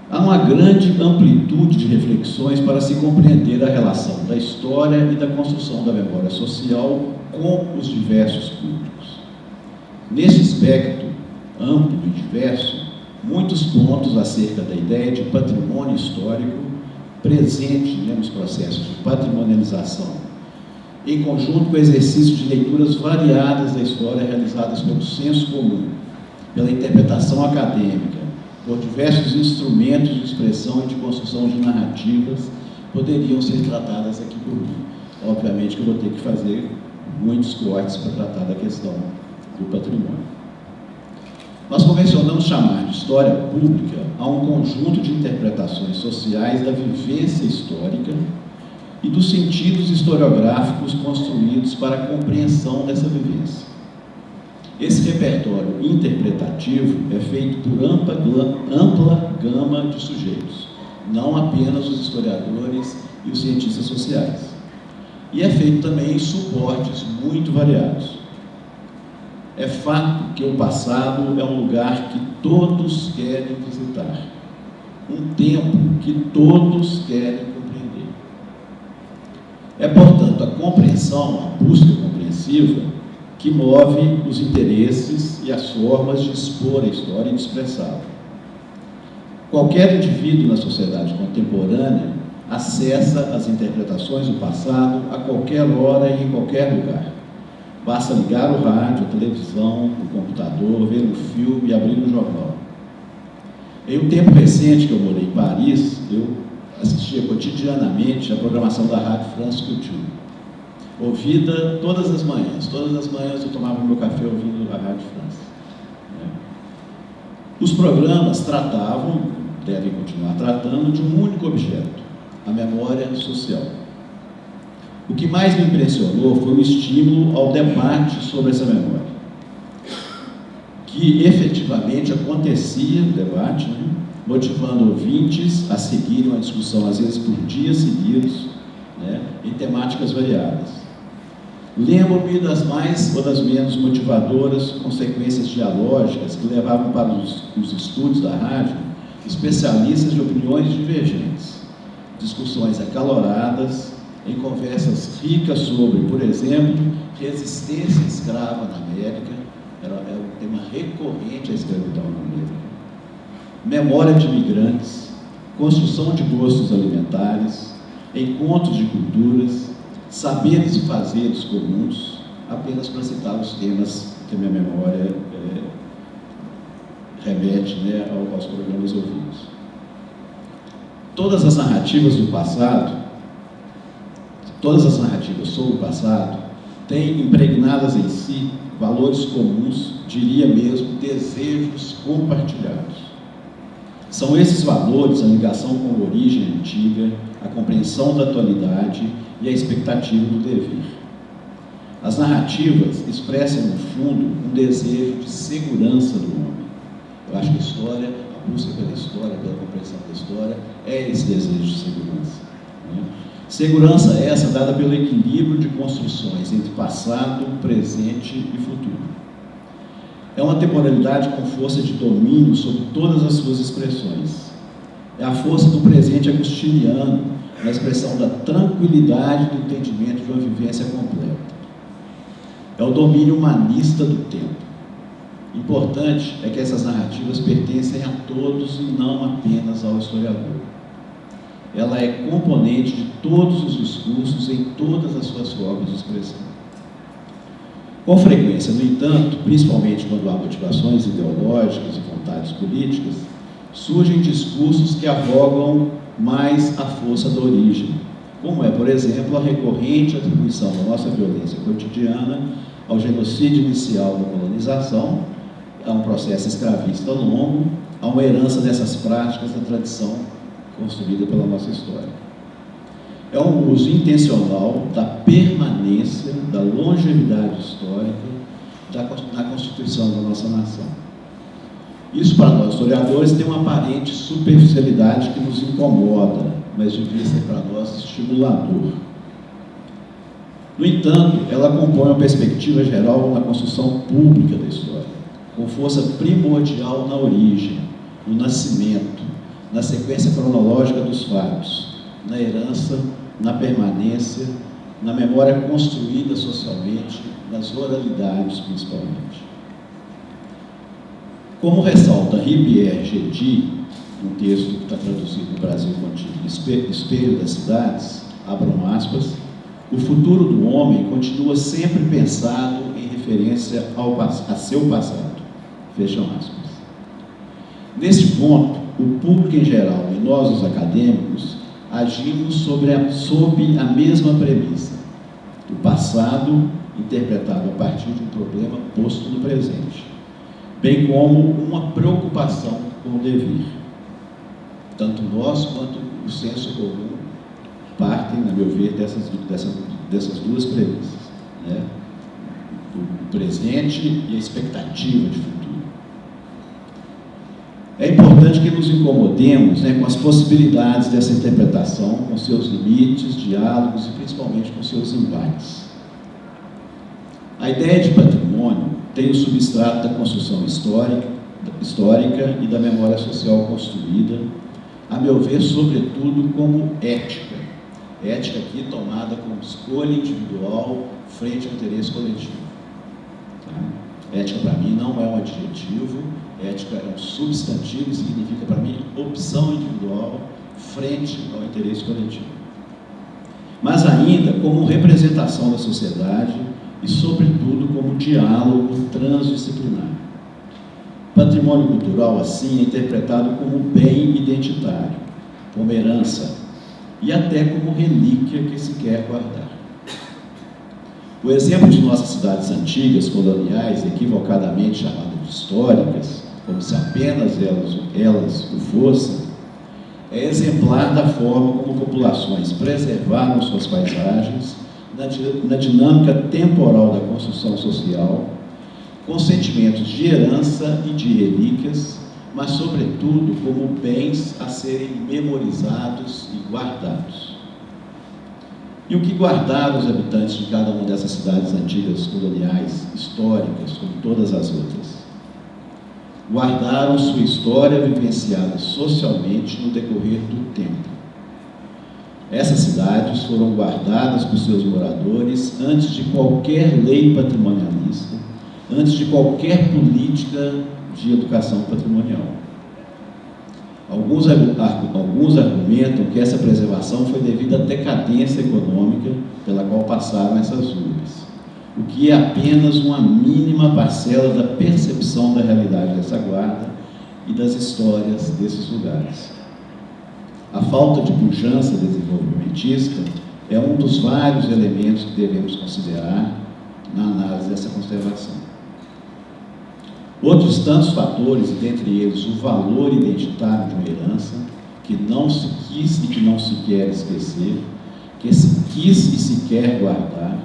Há uma grande amplitude de reflexões para se compreender a relação da história e da construção da memória social com os diversos públicos. Nesse espectro amplo e diverso, muitos pontos acerca da ideia de patrimônio histórico presente nos processos de patrimonialização, em conjunto com o exercício de leituras variadas da história realizadas pelo senso comum, pela interpretação acadêmica, por diversos instrumentos de expressão e de construção de narrativas, poderiam ser tratadas aqui por mim. Obviamente que eu vou ter que fazer muitos cortes para tratar da questão do patrimônio. Nós convencionamos chamar de história pública a um conjunto de interpretações sociais da vivência histórica e dos sentidos historiográficos construídos para a compreensão dessa vivência. Esse repertório interpretativo é feito por ampla gama de sujeitos, não apenas os historiadores e os cientistas sociais. E é feito também em suportes muito variados. É fato que o passado é um lugar que todos querem visitar, um tempo que todos querem compreender. É, portanto, a compreensão, a busca compreensiva, que move os interesses e as formas de expor a história e de expressá-la. Qualquer indivíduo na sociedade contemporânea acessa as interpretações do passado a qualquer hora e em qualquer lugar. Basta ligar o rádio, a televisão, o computador, ver um filme e abrir um jornal. Em um tempo recente que eu morei em Paris, eu assistia cotidianamente a programação da Rádio France Culture, ouvida todas as manhãs. Todas as manhãs eu tomava meu café ouvindo a Rádio France. Os programas tratavam, devem continuar tratando, de um único objeto, a memória social. O que mais me impressionou foi o estímulo ao debate sobre essa memória. que efetivamente acontecia no debate, né, motivando ouvintes a seguirem uma discussão, às vezes por dias seguidos, né, em temáticas variadas. Lembro-me das mais ou das menos motivadoras consequências dialógicas que levavam para os estúdios da rádio especialistas de opiniões divergentes, discussões acaloradas, em conversas ricas sobre, por exemplo, resistência escrava na América, era um tema recorrente à escravidão na América, memória de imigrantes, construção de gostos alimentares, encontros de culturas, saberes e fazeres comuns, apenas para citar os temas que a minha memória remete, né, aos programas ouvidos. Todas as narrativas do passado, todas as narrativas sobre o passado, têm impregnadas em si valores comuns, diria mesmo, desejos compartilhados. São esses valores a ligação com a origem antiga, a compreensão da atualidade e a expectativa do devir. As narrativas expressam, no fundo, um desejo de segurança do homem. Eu acho que a história, a busca pela história, pela compreensão da história, é esse desejo de segurança, né? Segurança essa dada pelo equilíbrio de construções entre passado, presente e futuro. É uma temporalidade com força de domínio sobre todas as suas expressões. É a força do presente agostiniano, na expressão da tranquilidade do entendimento de uma vivência completa. É o domínio humanista do tempo. Importante é que essas narrativas pertencem a todos e não apenas ao historiador. Ela é componente de todos os discursos em todas as suas formas de expressão. Com frequência, no entanto, principalmente quando há motivações ideológicas e vontades políticas, surgem discursos que avogam mais a força da origem, como é, por exemplo, a recorrente atribuição da nossa violência cotidiana ao genocídio inicial da colonização, a um processo escravista longo, a uma herança dessas práticas da tradição construída pela nossa história. É um uso intencional da permanência, da longevidade histórica na constituição da nossa nação. Isso, para nós historiadores, tem uma aparente superficialidade que nos incomoda, mas devia ser para nós estimulador. No entanto, ela compõe uma perspectiva geral na construção pública da história, com força primordial na origem, no nascimento, na sequência cronológica dos fatos, na herança, na permanência, na memória construída socialmente, nas oralidades principalmente. Como ressalta Henri-Pierre Gedi, um texto que está traduzido no Brasil com o título Espelho das Cidades, abram aspas, o futuro do homem continua sempre pensado em referência a seu passado, fecham aspas. Nesse ponto, o público em geral e nós, os acadêmicos, agimos sob a mesma premissa, o passado interpretado a partir de um problema posto no presente, bem como uma preocupação com o devir. Tanto nós quanto o senso comum partem, a meu ver, dessas duas premissas, né? O presente e a expectativa de futuro. É importante que nos incomodemos, né, com as possibilidades dessa interpretação, com seus limites, diálogos e principalmente com seus embates. A ideia de patrimônio tem o substrato da construção histórica e da memória social construída, a meu ver, sobretudo como ética. Ética aqui tomada como escolha individual frente ao interesse coletivo. Tá? Ética, para mim, não é um adjetivo, ética é um substantivo e significa, para mim, opção individual frente ao interesse coletivo. Mas ainda como representação da sociedade e, sobretudo, como diálogo transdisciplinar. Patrimônio cultural, assim, é interpretado como bem identitário, como herança e até como relíquia que se quer guardar. O exemplo de nossas cidades antigas, coloniais, equivocadamente chamadas de históricas, como se apenas elas o fossem, é exemplar da forma como populações preservaram suas paisagens na dinâmica temporal da construção social, com sentimentos de herança e de relíquias, mas, sobretudo, como bens a serem memorizados e guardados. E o que guardaram os habitantes de cada uma dessas cidades antigas, coloniais, históricas, como todas as outras? Guardaram sua história vivenciada socialmente no decorrer do tempo. Essas cidades foram guardadas por seus moradores antes de qualquer lei patrimonialista, antes de qualquer política de educação patrimonial. Alguns argumentam que essa preservação foi devido à decadência econômica pela qual passaram essas urbes, o que é apenas uma mínima parcela da percepção da realidade dessa guarda e das histórias desses lugares. A falta de pujança desenvolvimentista é um dos vários elementos que devemos considerar na análise dessa conservação. Outros tantos fatores, e dentre eles o valor identitário de uma herança, que não se quis e que não se quer esquecer, que se quis e se quer guardar,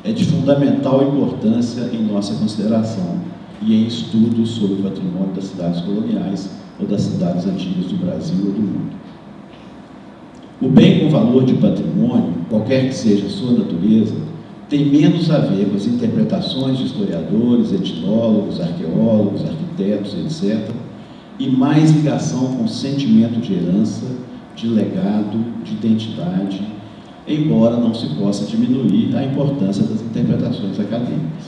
é de fundamental importância em nossa consideração e em estudos sobre o patrimônio das cidades coloniais ou das cidades antigas do Brasil ou do mundo. O bem com valor de patrimônio, qualquer que seja a sua natureza, tem menos a ver com as interpretações de historiadores, etnólogos, arqueólogos, arquitetos, etc., e mais ligação com o sentimento de herança, de legado, de identidade, embora não se possa diminuir a importância das interpretações acadêmicas.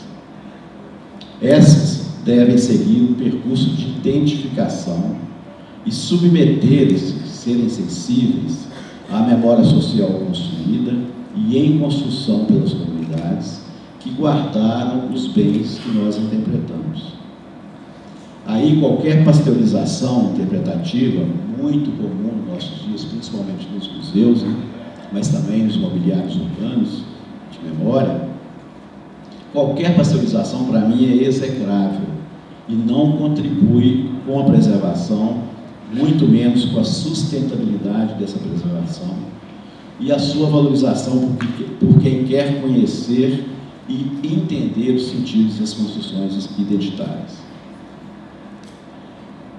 Essas devem seguir um percurso de identificação e submeter-se, serem sensíveis à memória social construída e em construção pelas comunidades que guardaram os bens que nós interpretamos. Aí qualquer pasteurização interpretativa, muito comum nos nossos dias, principalmente nos museus, né, mas também nos mobiliários urbanos de memória, qualquer pasteurização para mim é execrável e não contribui com a preservação, muito menos com a sustentabilidade dessa preservação e a sua valorização por quem quer conhecer e entender os sentidos das construções identitárias.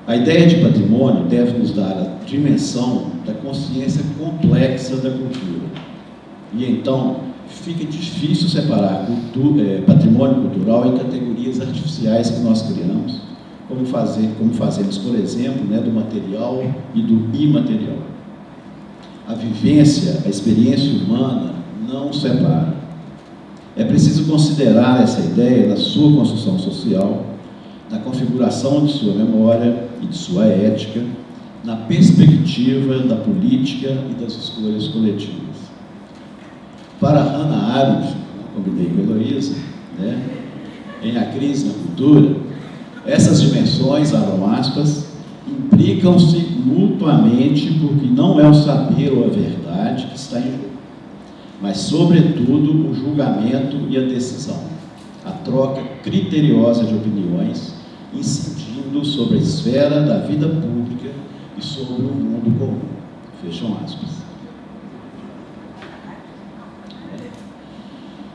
A ideia de patrimônio deve nos dar a dimensão da consciência complexa da cultura. E então, fica difícil separar patrimônio cultural em categorias artificiais que nós criamos, como fazemos, por exemplo, do material e do imaterial. A vivência, a experiência humana não separa. É preciso considerar essa ideia na sua construção social, na configuração de sua memória e de sua ética, na perspectiva da política e das escolhas coletivas. Para Hannah Arendt, combinei com a Heloísa, em A Crise na Cultura, essas dimensões, abram aspas, implicam-se mutuamente porque não é o saber ou a verdade que está em jogo, mas, sobretudo, o julgamento e a decisão, a troca criteriosa de opiniões, incidindo sobre a esfera da vida pública e sobre o mundo comum. Fecham aspas.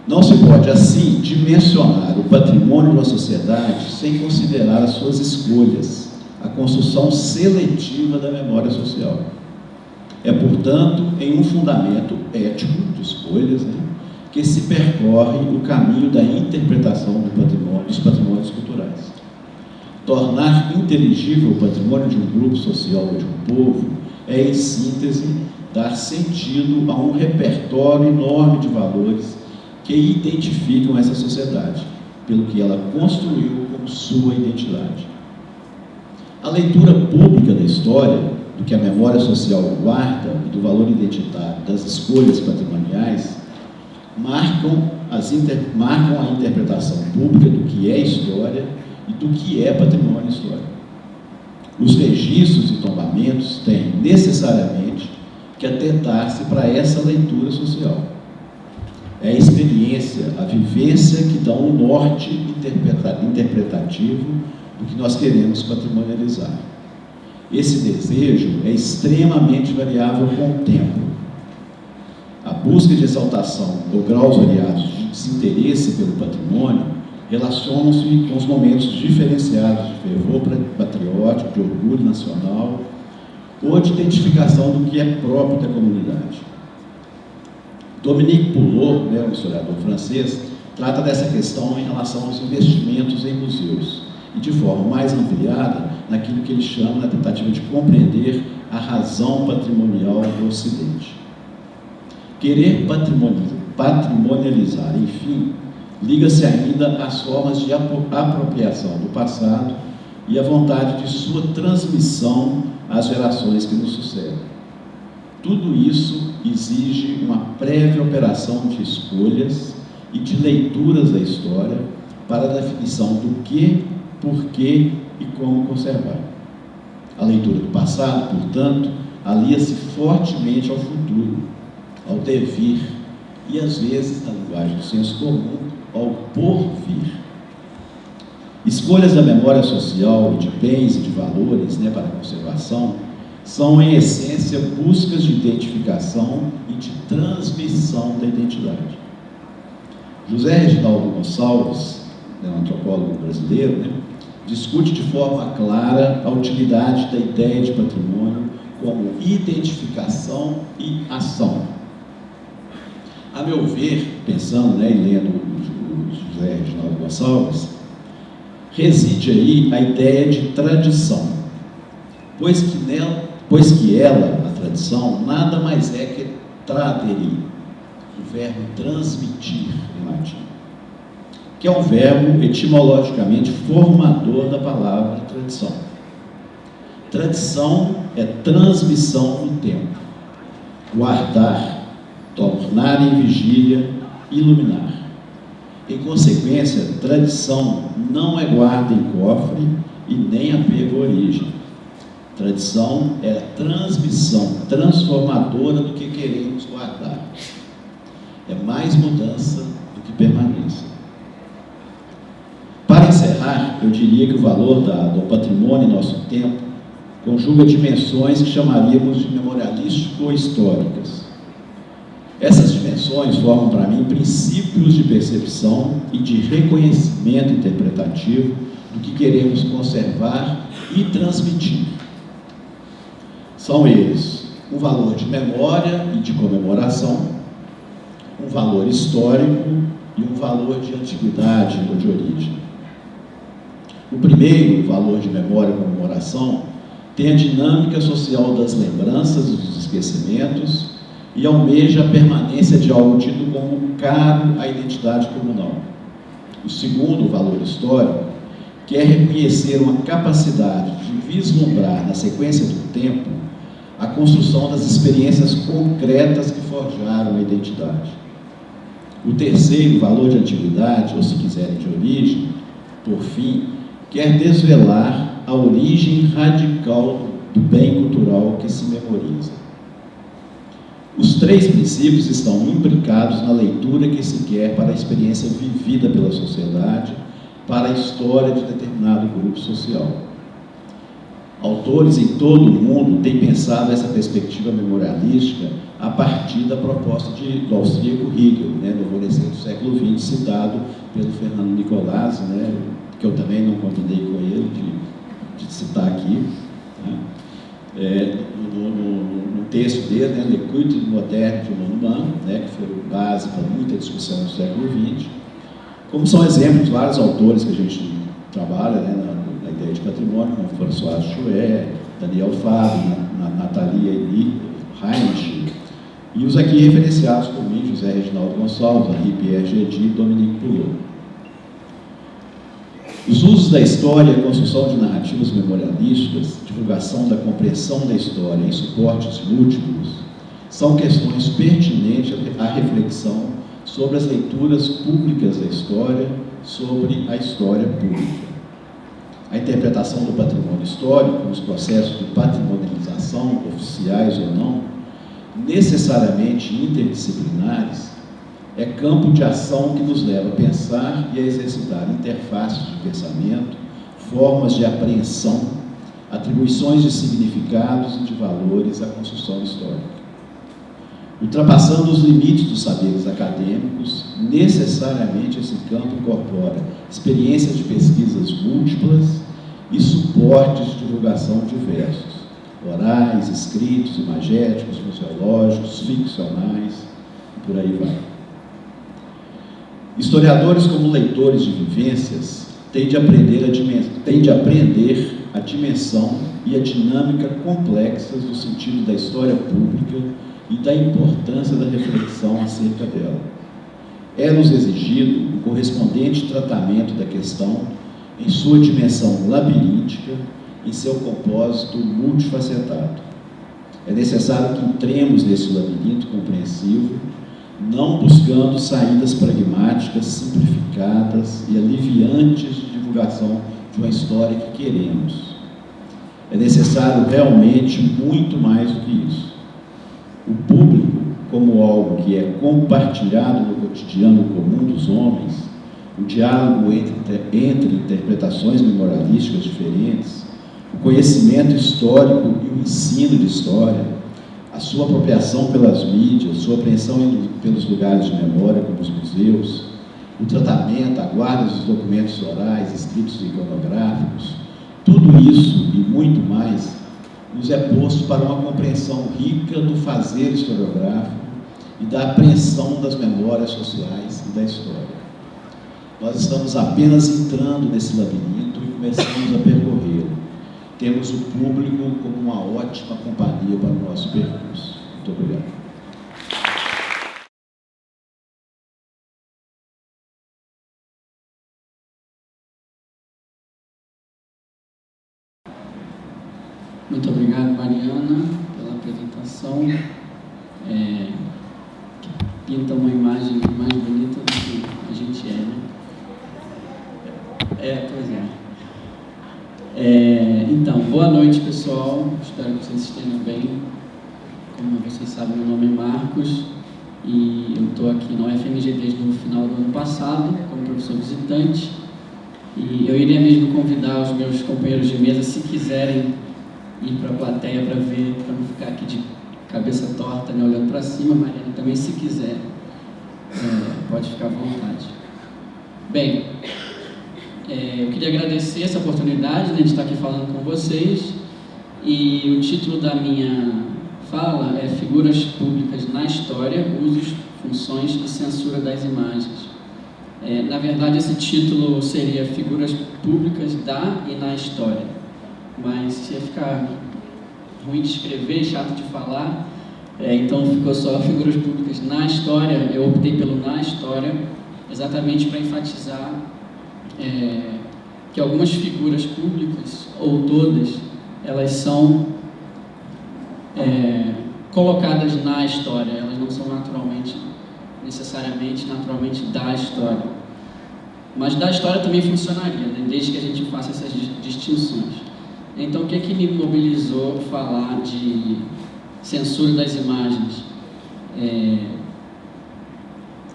Não se pode, assim, dimensionar o patrimônio de uma sociedade sem considerar as suas escolhas, a construção seletiva da memória social. É, portanto, em um fundamento ético de escolhas, que se percorre o caminho da interpretação dos patrimônios culturais. Tornar inteligível o patrimônio de um grupo social ou de um povo é, em síntese, dar sentido a um repertório enorme de valores que identificam essa sociedade, pelo que ela construiu como sua identidade. A leitura pública da história, do que a memória social guarda e do valor identitário das escolhas patrimoniais, marcam a interpretação pública do que é história e do que é patrimônio histórico. Os registros e tombamentos têm necessariamente que atentar-se para essa leitura social. É a experiência, a vivência que dá um norte interpretativo do que nós queremos patrimonializar. Esse desejo é extremamente variável com o tempo. A busca de exaltação ou graus variados de desinteresse pelo patrimônio relacionam-se com os momentos diferenciados de fervor patriótico, de orgulho nacional ou de identificação do que é próprio da comunidade. Dominique Poulot, um historiador francês, trata dessa questão em relação aos investimentos em museus e, de forma mais ampliada, naquilo que ele chama, na tentativa de compreender a razão patrimonial do Ocidente. Querer patrimonializar, enfim, liga-se ainda às formas de apropriação do passado e à vontade de sua transmissão às gerações que nos sucedem. Tudo isso exige uma prévia operação de escolhas e de leituras da história para a definição do que, por que e como conservar. A leitura do passado, portanto, alia-se fortemente ao futuro, ao devir e, às vezes, na linguagem do senso comum, ao porvir. Escolhas da memória social e de bens e de valores para a conservação são, em essência, buscas de identificação e de transmissão da identidade. José Reginaldo Gonçalves, um antropólogo brasileiro, discute de forma clara a utilidade da ideia de patrimônio como identificação e ação. A meu ver, pensando e lendo o José Reginaldo Gonçalves, reside aí a ideia de tradição, pois que ela, a tradição, nada mais é que tradere, o verbo transmitir em latim, que é um verbo etimologicamente formador da palavra tradição. Tradição é transmissão no tempo, guardar, tornar em vigília, iluminar. Em consequência, tradição não é guarda em cofre e nem apego à origem. Tradição é a transmissão transformadora do que queremos guardar. É mais mudança do que permanência. Para encerrar, eu diria que o valor do patrimônio em nosso tempo conjuga dimensões que chamaríamos de memorialístico ou históricas. Essas dimensões formam para mim princípios de percepção e de reconhecimento interpretativo do que queremos conservar e transmitir. São eles um valor de memória e de comemoração, um valor histórico e um valor de antiguidade ou de origem. O primeiro, o valor de memória e comemoração, tem a dinâmica social das lembranças e dos esquecimentos e almeja a permanência de algo tido como caro à identidade comunal. O segundo, o valor histórico, quer reconhecer uma capacidade de vislumbrar na sequência do tempo a construção das experiências concretas que forjaram a identidade. O terceiro, o valor de antiguidade, ou se quiserem de origem, por fim, quer desvelar a origem radical do bem cultural que se memoriza. Os três princípios estão imbricados na leitura que se quer para a experiência vivida pela sociedade, para a história de determinado grupo social. Autores em todo o mundo têm pensado essa perspectiva memorialística a partir da proposta do austríaco Hegel, no Alvorecer do século XX, citado pelo Fernando Nicolazzi, que eu também não combinei com ele de citar aqui, no texto dele, L'écoute moderne du monde humain, que foi base para muita discussão no século XX, como são exemplos vários autores que a gente trabalha na ideia de patrimônio, como François Chouet, Daniel Fabre, Nathalie Heinrich, e os aqui referenciados por mim, José Reginaldo Gonçalves, Henri Pierre Gedi e Dominique Poulot. Os usos da história e a construção de narrativas memorialísticas, divulgação da compreensão da história em suportes múltiplos, são questões pertinentes à reflexão sobre as leituras públicas da história, sobre a história pública. A interpretação do patrimônio histórico, nos processos de patrimonialização, oficiais ou não, necessariamente interdisciplinares, é campo de ação que nos leva a pensar e a exercitar interfaces de pensamento, formas de apreensão, atribuições de significados e de valores à construção histórica. Ultrapassando os limites dos saberes acadêmicos, necessariamente esse campo incorpora experiências de pesquisas múltiplas e suportes de divulgação diversos, orais, escritos, imagéticos, museológicos, ficcionais, e por aí vai. Historiadores, como leitores de vivências, têm de aprender a dimensão e a dinâmica complexas do sentido da história pública e da importância da reflexão acerca dela. É-nos exigido o correspondente tratamento da questão em sua dimensão labiríntica, em seu compósito multifacetado. É necessário que entremos nesse labirinto compreensivo, não buscando saídas pragmáticas, simplificadas e aliviantes de divulgação de uma história que queremos. É necessário realmente muito mais do que isso. O público, como algo que é compartilhado no cotidiano comum dos homens, o diálogo entre interpretações memorialísticas diferentes, o conhecimento histórico e o ensino de história, a sua apropriação pelas mídias, sua apreensão pelos lugares de memória, como os museus, o tratamento, a guarda dos documentos orais, escritos e iconográficos, tudo isso e muito mais nos é posto para uma compreensão rica do fazer historiográfico e da apreensão das memórias sociais e da história. Nós estamos apenas entrando nesse labirinto e começamos a percorrê-lo. Temos o público como uma ótima companhia para o nosso percurso. Muito obrigado. Muito obrigado, Mariana, pela apresentação, que pinta uma imagem mais bonita do que a gente é, né? Pois é. Então, boa noite, pessoal. Espero que vocês estejam bem. Como vocês sabem, meu nome é Marcos e eu estou aqui na UFMG desde o final do ano passado, como professor visitante. E eu iria mesmo convidar os meus companheiros de mesa, se quiserem ir para a plateia para ver, para não ficar aqui de cabeça torta, né, olhando para cima. Mariana também, se quiser, pode ficar à vontade. Bem, eu queria agradecer essa oportunidade, né, de estar aqui falando com vocês, e o título da minha fala é Figuras Públicas na História, Usos, Funções e Censura das Imagens. Na verdade, esse título seria Figuras Públicas da e na História, mas ia ficar ruim de escrever, chato de falar, então ficou só Figuras Públicas na História. Eu optei pelo na História, exatamente para enfatizar que algumas figuras públicas, ou todas, elas são colocadas na história, elas não são necessariamente da história. Mas da história também funcionaria, né, desde que a gente faça essas distinções. Então, o que é que me mobilizou falar de censura das imagens?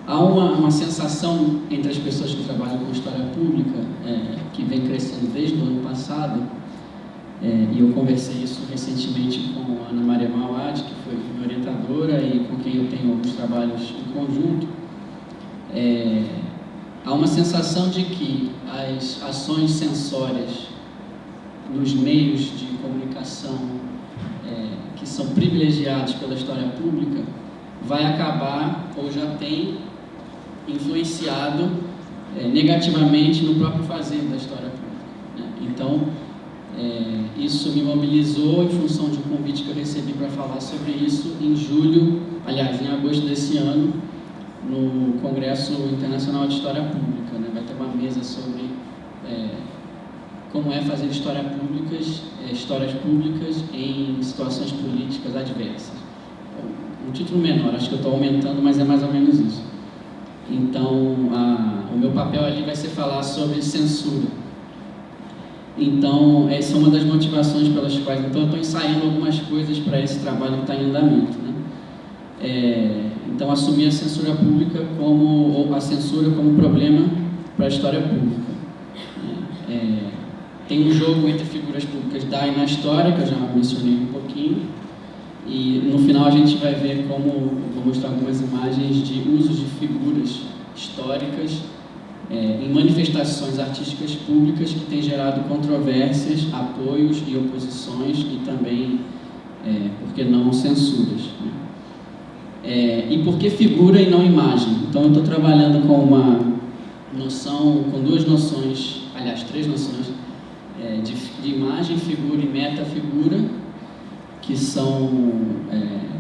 Há uma sensação entre as pessoas que trabalham com história pública, que vem crescendo desde o ano passado, e eu conversei isso recentemente com a Ana Maria Mauad, que foi minha orientadora e com quem eu tenho alguns trabalhos em conjunto. Há uma sensação de que as ações censórias nos meios de comunicação que são privilegiados pela história pública vai acabar, ou já tem influenciado negativamente no próprio fazer da história pública, né? Então, isso me mobilizou em função de um convite que eu recebi para falar sobre isso em agosto desse ano, no Congresso Internacional de História Pública, né? Vai ter uma mesa sobre como fazer histórias públicas em situações políticas adversas. Um título menor, acho que eu estou aumentando, mas é mais ou menos isso. Então, o meu papel ali vai ser falar sobre censura. Então, essa é uma das motivações pelas quais eu estou ensaiando algumas coisas para esse trabalho que está em andamento, né? Então, assumir a censura pública ou a censura como problema para a história pública. Tem um jogo entre figuras públicas da e na história, que eu já mencionei um pouquinho, E no final a gente vai ver como, vou mostrar algumas imagens de usos de figuras históricas em manifestações artísticas públicas que têm gerado controvérsias, apoios e oposições e também, por que não, censuras, né? E por que figura e não imagem? Então eu estou trabalhando com uma noção, com duas noções, aliás, três noções, de imagem, figura e metafigura, que são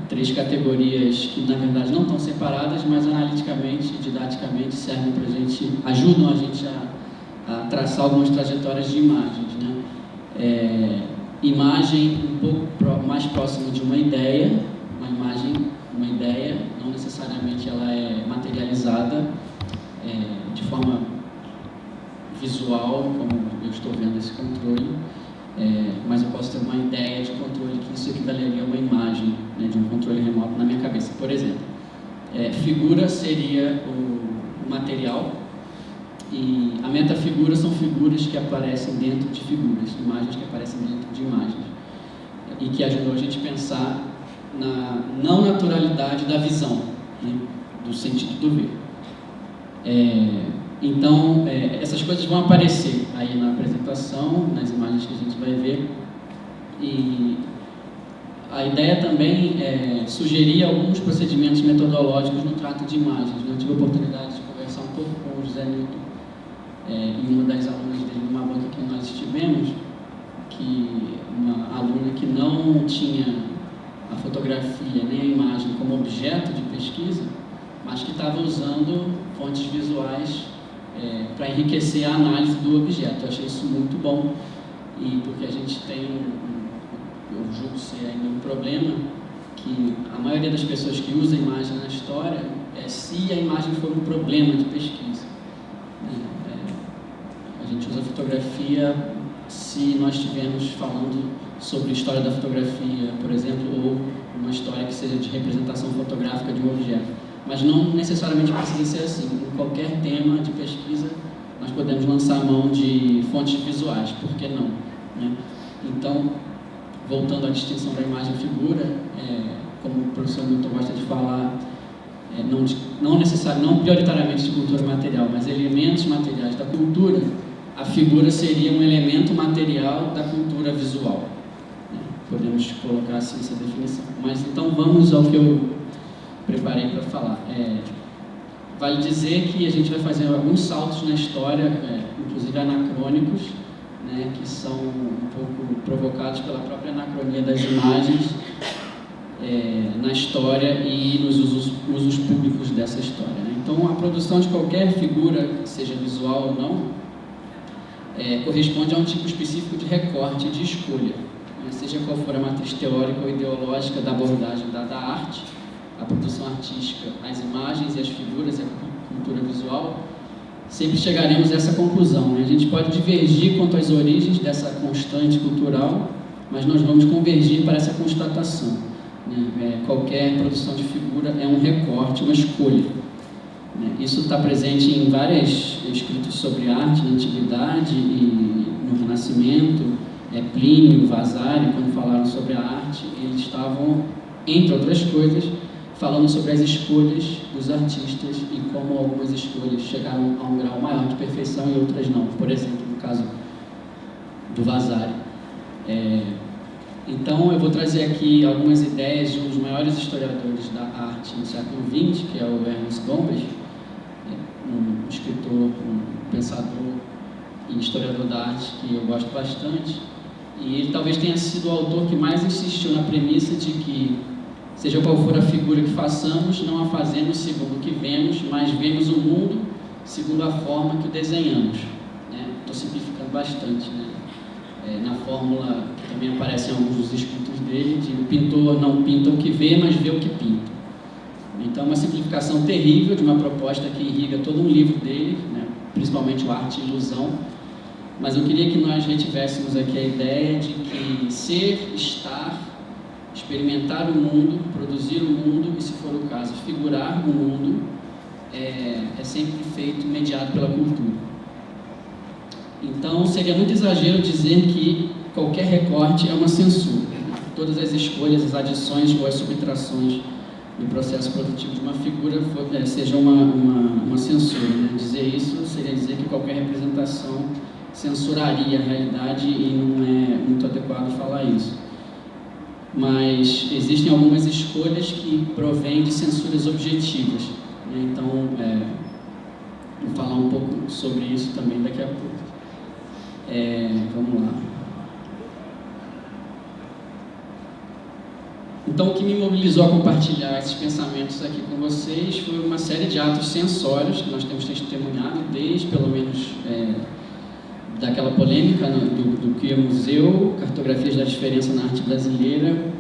três categorias que na verdade não estão separadas, mas analiticamente e didaticamente servem para a gente, ajudam a gente a traçar algumas trajetórias de imagens, né? Imagem um pouco mais próxima de uma ideia, uma ideia, não necessariamente ela é materializada de forma visual, como eu estou vendo esse controle, mas eu posso ter uma ideia de controle que isso equivaleria a uma imagem, né, de um controle remoto na minha cabeça. Por exemplo, figura seria o material e a metafigura são figuras que aparecem dentro de figuras, imagens que aparecem dentro de imagens, e que ajudou a gente a pensar na não naturalidade da visão, né, do sentido do ver. Então, essas coisas vão aparecer aí na apresentação, nas imagens que a gente vai ver. E a ideia também é sugerir alguns procedimentos metodológicos no trato de imagens. Eu tive a oportunidade de conversar um pouco com o José Newton e uma das alunas dele numa banca que nós estivemos, uma aluna que não tinha a fotografia nem a imagem como objeto de pesquisa, mas que estava usando fontes visuais para enriquecer a análise do objeto. Eu achei isso muito bom, e porque a gente tem eu julgo ser ainda um problema, que a maioria das pessoas que usa a imagem na história se a imagem for um problema de pesquisa. A gente usa a fotografia se nós estivermos falando sobre a história da fotografia, por exemplo, ou uma história que seja de representação fotográfica de um objeto. Mas não necessariamente precisa ser assim. Em qualquer tema de pesquisa, nós podemos lançar a mão de fontes visuais, por que não, né? Então, voltando à distinção da imagem e figura, como o professor Milton gosta de falar, não prioritariamente de cultura material, mas elementos materiais da cultura, a figura seria um elemento material da cultura visual, né? Podemos colocar assim essa definição. Mas então vamos ao que eu preparei para falar. Vale dizer que a gente vai fazer alguns saltos na história, inclusive anacrônicos, né, que são um pouco provocados pela própria anacronia das imagens na história e nos usos públicos dessa história, né? Então, a produção de qualquer figura, seja visual ou não, corresponde a um tipo específico de recorte e de escolha, né? Seja qual for a matriz teórica ou ideológica da abordagem da arte, a produção artística, as imagens e as figuras e a cultura visual, sempre chegaremos a essa conclusão, né? A gente pode divergir quanto às origens dessa constante cultural, mas nós vamos convergir para essa constatação, né? Qualquer produção de figura é um recorte, uma escolha, né? Isso está presente em vários escritos sobre arte na Antiguidade e no Renascimento. Plínio, Vasari, quando falaram sobre a arte, eles estavam, entre outras coisas, falando sobre as escolhas dos artistas e como algumas escolhas chegaram a um grau maior de perfeição e outras não. Por exemplo, no caso do Vasari. Então, eu vou trazer aqui algumas ideias de um dos maiores historiadores da arte no século XX, que é o Ernst Gombrich, um escritor, um pensador e historiador da arte que eu gosto bastante. E ele talvez tenha sido o autor que mais insistiu na premissa de que, seja qual for a figura que façamos, não a fazemos segundo o que vemos, mas vemos o mundo segundo a forma que o desenhamos, né? Estou simplificando bastante, né? Na fórmula que também aparece em alguns dos escritos dele, de o pintor não pinta o que vê, mas vê o que pinta. Então, uma simplificação terrível de uma proposta que irriga todo um livro dele, né? Principalmente o Arte e Ilusão. Mas eu queria que nós retivéssemos aqui a ideia de que ser, estar, experimentar o mundo, produzir o mundo e, se for o caso, figurar o mundo, é sempre feito mediado pela cultura. Então, seria muito exagero dizer que qualquer recorte é uma censura. todas as escolhas, as adições ou as subtrações no processo produtivo de uma figura seja uma censura. Né? Dizer isso seria dizer que qualquer representação censuraria a realidade e não é muito adequado falar isso. Mas existem algumas escolhas que provêm de censuras objetivas. Né? Então, vou falar um pouco sobre isso também daqui a pouco. Vamos lá. Então, o que me mobilizou a compartilhar esses pensamentos aqui com vocês foi uma série de atos censórios que nós temos testemunhado desde, pelo menos, daquela polêmica do Queer Museu, Cartografias da Diferença na Arte Brasileira,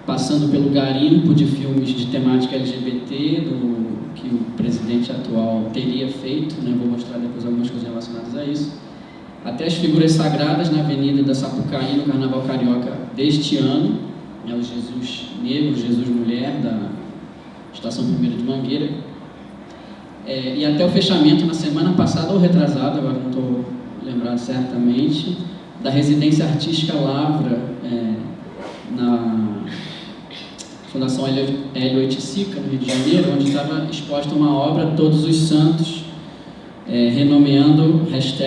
passando pelo garimpo de filmes de temática LGBT, que o presidente atual teria feito, né? Vou mostrar depois algumas coisas relacionadas a isso, até as figuras sagradas na Avenida da Sapucaí, no Carnaval Carioca deste ano, o Jesus Negro, Jesus Mulher, da Estação 1ª de Mangueira, e até o fechamento na semana passada ou retrasada, agora não estou lembrado certamente, da Residência Artística Lavra, na Fundação Hélio Oiticica, no Rio de Janeiro, onde estava exposta uma obra, Todos os Santos, renomeando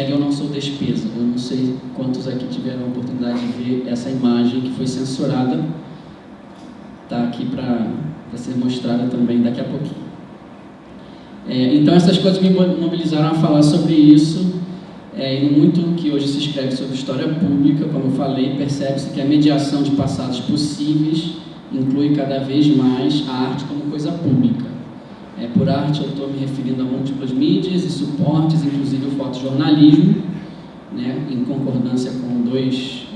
#Eu Não Sou Despesa. Eu não sei quantos aqui tiveram a oportunidade de ver essa imagem que foi censurada. Está aqui para ser mostrada também daqui a pouquinho. Então, essas coisas me mobilizaram a falar sobre isso. E no muito que hoje se escreve sobre história pública, como eu falei, percebe-se que a mediação de passados possíveis inclui cada vez mais a arte como coisa pública. Por arte eu estou me referindo a múltiplas mídias e suportes, inclusive o fotojornalismo, né, em concordância com dois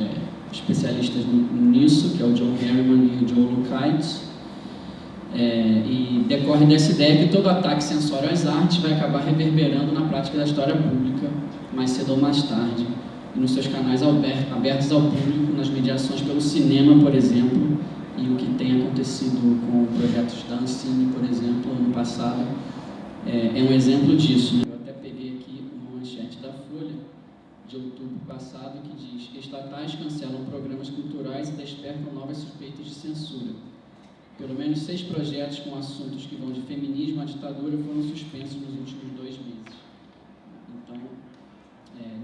especialistas nisso, que é o John Harriman e o Joe Lukács. E decorre dessa ideia que todo ataque censório às artes vai acabar reverberando na prática da história pública, mais cedo ou mais tarde, e nos seus canais abertos ao público, nas mediações pelo cinema, por exemplo, e o que tem acontecido com projetos da Ancine, por exemplo, ano passado, é um exemplo disso. Né? Eu até peguei aqui uma manchete da Folha, de outubro passado, que diz: estatais cancelam programas culturais e despertam novas suspeitas de censura. Pelo menos 6 projetos com assuntos que vão de feminismo à ditadura foram suspensos nos últimos 2 meses. Então,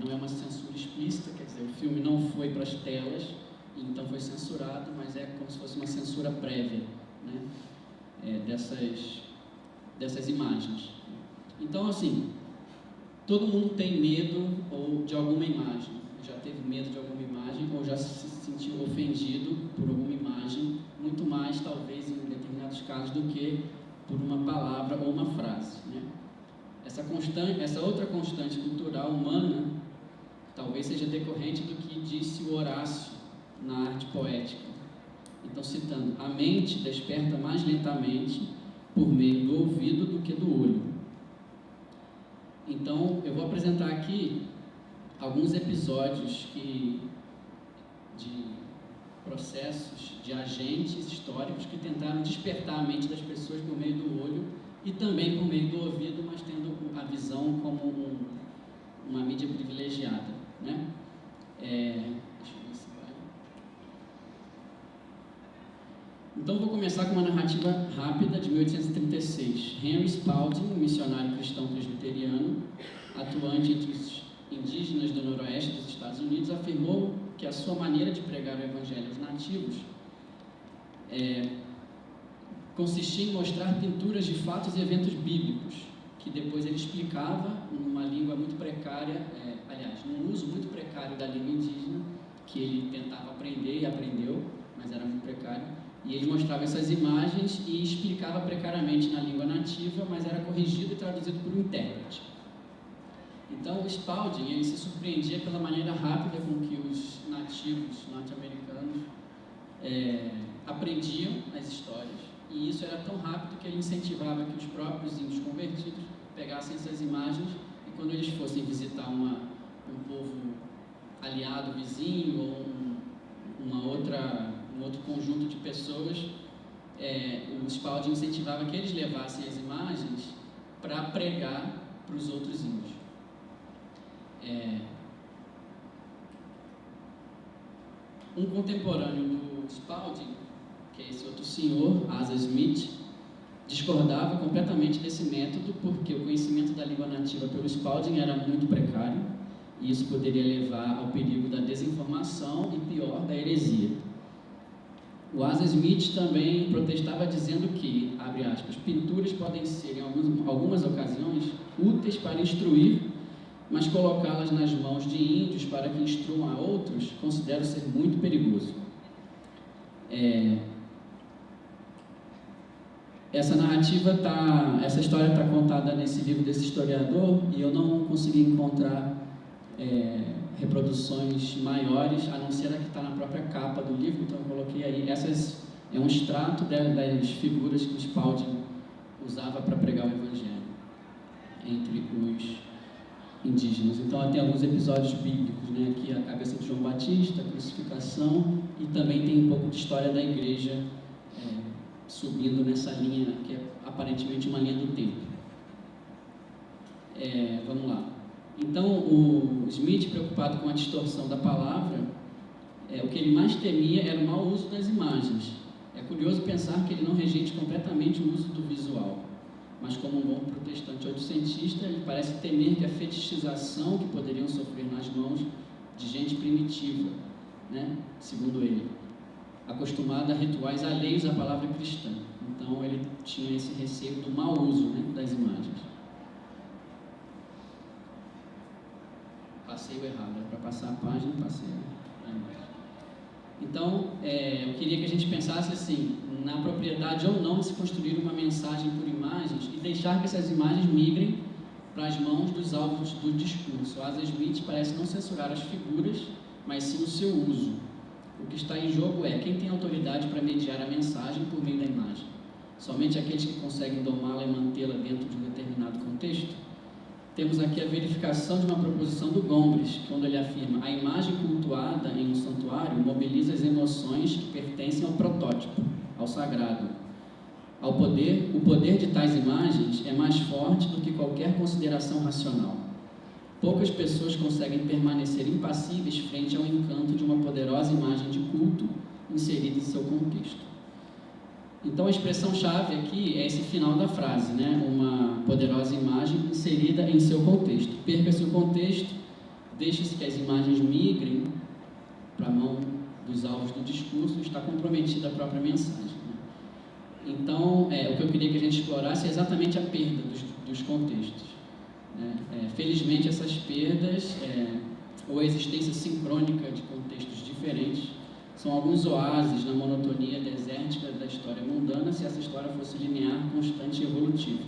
não é uma censura explícita, quer dizer, o filme não foi para as telas, então foi censurado, mas é como se fosse uma censura prévia, né, dessas imagens. Então, assim, todo mundo tem medo ou de alguma imagem, já teve medo de alguma imagem ou já se sentiu ofendido por alguma imagem, muito mais, talvez, em determinados casos, do que por uma palavra ou uma frase, né? Essa outra constante cultural humana talvez seja decorrente do que disse o Horácio na Arte Poética. Então, citando: a mente desperta mais lentamente por meio do ouvido do que do olho. Então, eu vou apresentar aqui alguns episódios de processos, de agentes históricos que tentaram despertar a mente das pessoas por meio do olho e também por meio do ouvido, mas tendo a visão como uma mídia privilegiada, né? Deixa eu ver se vai. Então, vou começar com uma narrativa rápida de 1836. Henry Spalding, um missionário cristão presbiteriano, atuante entre os indígenas do noroeste dos Estados Unidos, afirmou que a sua maneira de pregar o evangelho aos nativos consistia em mostrar pinturas de fatos e eventos bíblicos, que depois ele explicava numa língua muito precária, num uso muito precário da língua indígena, que ele tentava aprender e aprendeu, mas era muito precário, e ele mostrava essas imagens e explicava precariamente na língua nativa, mas era corrigido e traduzido por um intérprete. Então, o Spalding, ele se surpreendia pela maneira rápida com que os nativos norte-americanos aprendiam as histórias, e isso era tão rápido que ele incentivava que os próprios índios convertidos pegassem essas imagens e, quando eles fossem visitar um povo aliado, vizinho, ou um outro conjunto de pessoas, o Spalding incentivava que eles levassem as imagens para pregar para os outros índios. Um contemporâneo Spalding, que é esse outro senhor, Asa Smith, discordava completamente desse método, porque o conhecimento da língua nativa pelo Spalding era muito precário, e isso poderia levar ao perigo da desinformação e, pior, da heresia. O Asa Smith também protestava dizendo que, abre aspas, pinturas podem ser, em algumas ocasiões, úteis para instruir, mas colocá-las nas mãos de índios para que instruam a outros, considero ser muito perigoso. Essa história está contada nesse livro desse historiador, e eu não consegui encontrar reproduções maiores, a não ser a que está na própria capa do livro, então eu coloquei aí. Essas é um extrato das figuras que o Spalding usava para pregar o Evangelho entre os indígenas. Então tem alguns episódios bíblicos, né? Aqui a cabeça de João Batista, a crucificação, e também tem um pouco de história da igreja subindo nessa linha, que é aparentemente uma linha do tempo. Vamos lá. Então, o Smith, preocupado com a distorção da palavra, o que ele mais temia era o mau uso das imagens. É curioso pensar que ele não rejeite completamente o uso do visual, mas como um bom protestante oitocentista, ele parece temer que a fetichização que poderiam sofrer nas mãos de gente primitiva, né, segundo ele, acostumada a rituais alheios à palavra cristã. Então, ele tinha esse receio do mau uso, né, das imagens. Passei o errado, era para passar a página, passei a imagem. Então, eu queria que a gente pensasse assim, na propriedade ou não de se construir uma mensagem por imagens e deixar que essas imagens migrem para as mãos dos alvos do discurso. Asa Smith parece não censurar as figuras, mas sim o seu uso. O que está em jogo é quem tem autoridade para mediar a mensagem por meio da imagem. Somente aqueles que conseguem domá-la e mantê-la dentro de um determinado contexto? Temos aqui a verificação de uma proposição do Gombrich, quando ele afirma: a imagem cultuada em um santuário mobiliza as emoções que pertencem ao protótipo, ao sagrado. O poder de tais imagens é mais forte do que qualquer consideração racional. Poucas pessoas conseguem permanecer impassíveis frente ao encanto de uma poderosa imagem de culto inserida em seu contexto. Então a expressão-chave aqui é esse final da frase, né? Uma poderosa imagem inserida em seu contexto. Perca-se o contexto, deixe-se que as imagens migrem para a mão dos alvos do discurso, está comprometida a própria mensagem, né? Então, o que eu queria que a gente explorasse é exatamente a perda dos contextos, né? Felizmente, essas perdas, ou a existência sincrônica de contextos diferentes, são alguns oásis na monotonia desértica da história mundana, se essa história fosse linear, constante e evolutiva.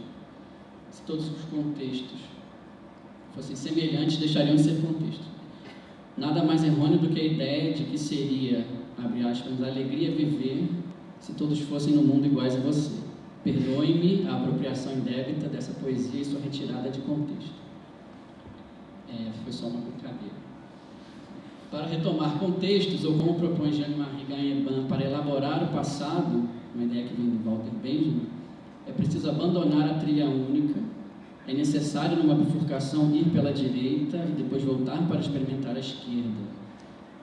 Se todos os contextos fossem semelhantes, deixariam de ser contextos. Nada mais errôneo do que a ideia de que seria, abre aspas, alegria viver se todos fossem no mundo iguais a você. Perdoe-me a apropriação indébita dessa poesia e sua retirada de contexto. Foi só uma brincadeira. Para retomar contextos, ou como propõe Jean-Marie Gagnon, para elaborar o passado, uma ideia que vem de Walter Benjamin, é preciso abandonar a trilha única, é necessário numa bifurcação ir pela direita e depois voltar para experimentar a esquerda.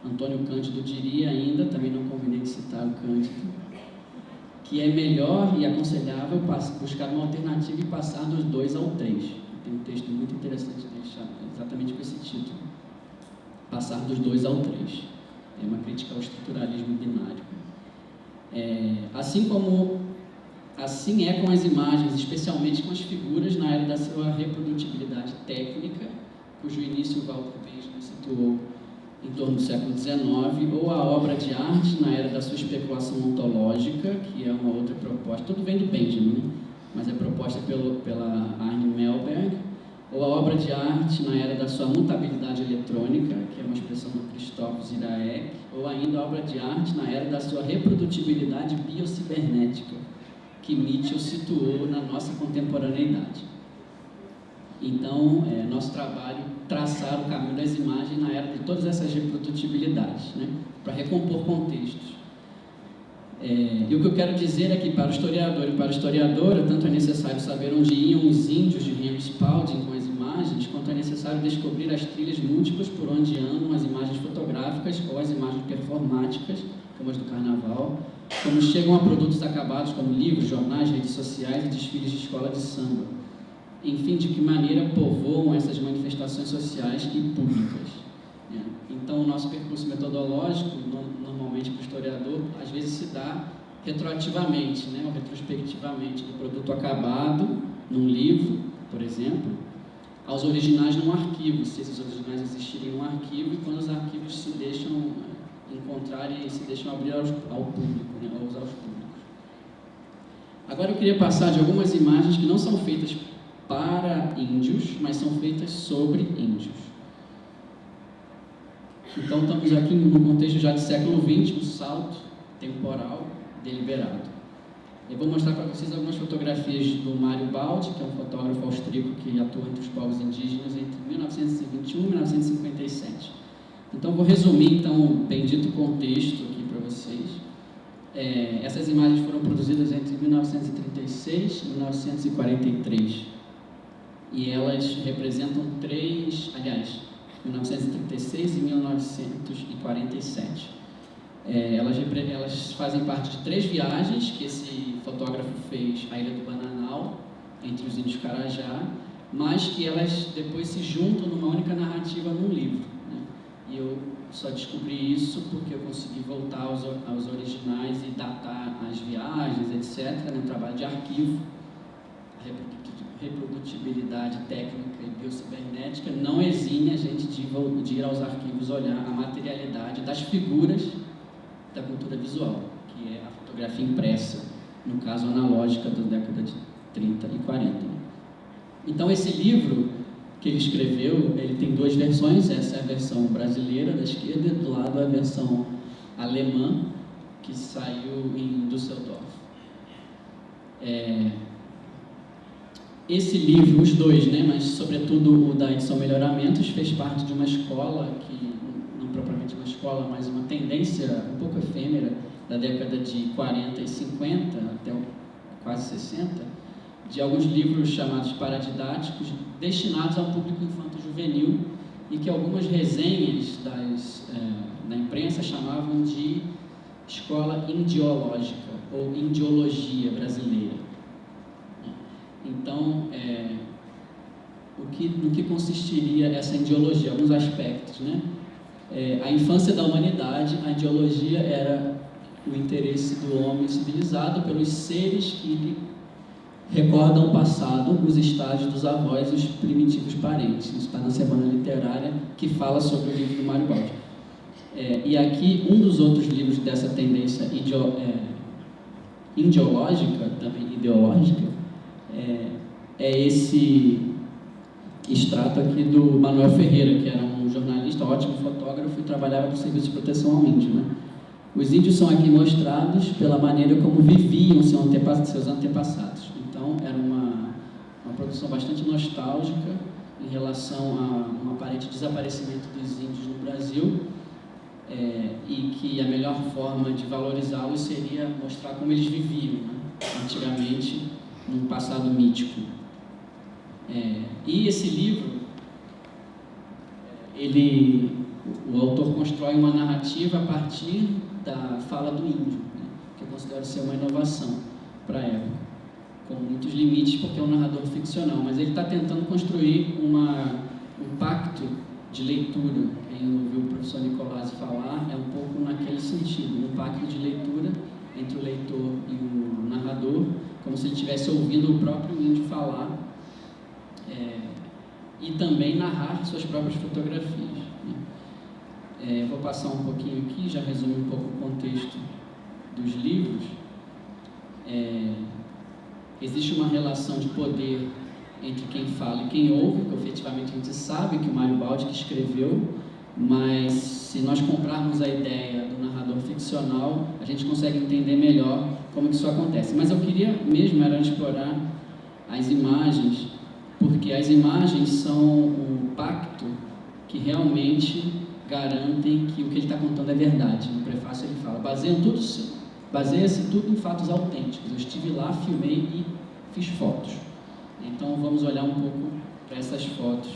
Antônio Cândido diria ainda, também não convinei de citar o Cândido, que é melhor e aconselhável buscar uma alternativa e passar dos 2 ao 3. Tem um texto muito interessante dele, exatamente com esse título. Passar dos 2 ao 3. É uma crítica ao estruturalismo binário. Assim é com as imagens, especialmente com as figuras na era da sua reprodutibilidade técnica, cujo início Walter Benjamin situou em torno do século XIX, ou a obra de arte na era da sua especulação ontológica, que é uma outra proposta, tudo vem do Benjamin, né? Mas é proposta pela Arne Melberg, ou a obra de arte na era da sua mutabilidade eletrônica, que é uma expressão do Christoph Ziraek, ou ainda a obra de arte na era da sua reprodutibilidade biocibernética, que Mitchell situou na nossa contemporaneidade. Então, nosso trabalho é traçar o caminho das imagens na era de todas essas reprodutibilidades, né? Para recompor contextos. E o que eu quero dizer é que para o historiador e para a historiadora, tanto é necessário saber onde iam os índios de Henry Spalding com as imagens, imagens quanto é necessário descobrir as trilhas múltiplas por onde andam as imagens fotográficas ou as imagens performáticas, como as do carnaval, como chegam a produtos acabados como livros, jornais, redes sociais e desfiles de escola de samba. Enfim, de que maneira povoam essas manifestações sociais e públicas. Então, o nosso percurso metodológico, normalmente para o historiador, às vezes se dá retroativamente, ou retrospectivamente, do produto acabado num livro, por exemplo, aos originais num arquivo, se esses originais existirem num arquivo, e quando os arquivos se deixam encontrar e se deixam abrir ao público, aos públicos. Agora eu queria passar de algumas imagens que não são feitas para índios, mas são feitas sobre índios. Então estamos aqui no contexto já de século XX, um salto temporal deliberado. Eu vou mostrar para vocês algumas fotografias do Mário Baldi, que é um fotógrafo austríaco que atua entre os povos indígenas entre 1921 e 1957. Então vou resumir o bendito contexto aqui para vocês. Essas imagens foram produzidas entre 1936 e 1943. E elas representam 1936 e 1947. Elas fazem parte de 3 viagens que esse fotógrafo fez à Ilha do Bananal, entre os índios Carajá, mas que elas depois se juntam numa única narrativa num livro. E eu só descobri isso porque eu consegui voltar aos originais e datar as viagens, etc., no trabalho de arquivo. A reprodutibilidade técnica e biocibernética não exime a gente de ir aos arquivos olhar a materialidade das figuras da cultura visual, que é a fotografia impressa, no caso analógica da década de 30 e 40. Então esse livro que ele escreveu, ele tem 2 versões, essa é a versão brasileira da esquerda, e do lado a versão alemã, que saiu em Düsseldorf. Esse livro, os 2, mas sobretudo o da edição Melhoramentos, fez parte de uma escola, que não propriamente uma escola, mas uma tendência um pouco efêmera da década de 40 e 50 até quase 60, de alguns livros chamados paradidáticos, destinados ao público infanto-juvenil, e que algumas resenhas da imprensa chamavam de escola indiológica, ou indiologia brasileira. Então, no que consistiria essa indiologia? Alguns aspectos, a infância da humanidade, a ideologia era o interesse do homem civilizado pelos seres que lhe recordam o passado, os estágios dos avós e os primitivos parentes. Isso está na Semana Literária, que fala sobre o livro do Mário Baldi. E aqui, um dos outros livros dessa tendência indiológica, também ideológica, é esse extrato aqui do Manuel Ferreira, que era um jornalista, ótimo fotógrafo e trabalhava no Serviço de Proteção ao Índio. Os índios são aqui mostrados pela maneira como viviam seus antepassados. Então, era uma produção bastante nostálgica em relação a um aparente desaparecimento dos índios no Brasil, e que a melhor forma de valorizá-los seria mostrar como eles viviam, antigamente, num passado mítico. E esse livro, o autor constrói uma narrativa a partir da fala do índio, que eu considero ser uma inovação para a época, com muitos limites, porque é um narrador ficcional, mas ele está tentando construir um pacto de leitura. Quem ouviu o professor Nicolazzi falar é um pouco naquele sentido, um pacto de leitura entre o leitor e o narrador, como se ele estivesse ouvindo o próprio índio falar, e também narrar suas próprias fotografias. Vou passar um pouquinho aqui, já resumi um pouco o contexto dos livros. Existe uma relação de poder entre quem fala e quem ouve, porque efetivamente a gente sabe que o Mário Baldi que escreveu, mas se nós comprarmos a ideia do narrador ficcional, a gente consegue entender melhor como que isso acontece. Mas eu queria mesmo era explorar as imagens, porque as imagens são o pacto que realmente garantem que o que ele está contando é verdade. No prefácio ele fala, baseia-se tudo em fatos autênticos. Eu estive lá, filmei e fiz fotos. Então vamos olhar um pouco para essas fotos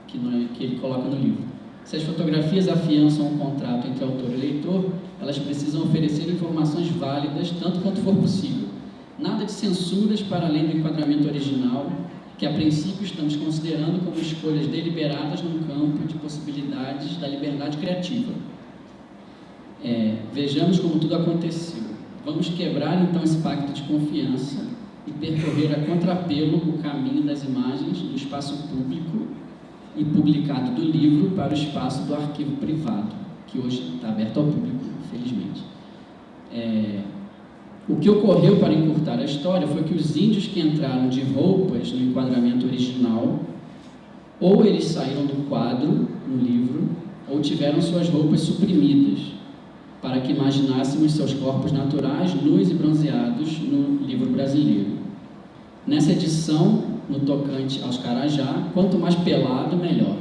que ele coloca no livro. Se as fotografias afiançam um contrato entre autor e leitor, elas precisam oferecer informações válidas, tanto quanto for possível. Nada de censuras para além do enquadramento original, que a princípio estamos considerando como escolhas deliberadas num campo de possibilidades da liberdade criativa. Vejamos como tudo aconteceu. Vamos quebrar então esse pacto de confiança e percorrer a contrapelo o caminho das imagens do espaço público e publicado do livro para o espaço do arquivo privado, que hoje está aberto ao público, infelizmente. O que ocorreu para encurtar a história foi que os índios que entraram de roupas no enquadramento original, ou eles saíram do quadro no livro, ou tiveram suas roupas suprimidas, para que imaginássemos seus corpos naturais, nus e bronzeados no livro brasileiro. Nessa edição, no tocante aos Carajá, quanto mais pelado, melhor.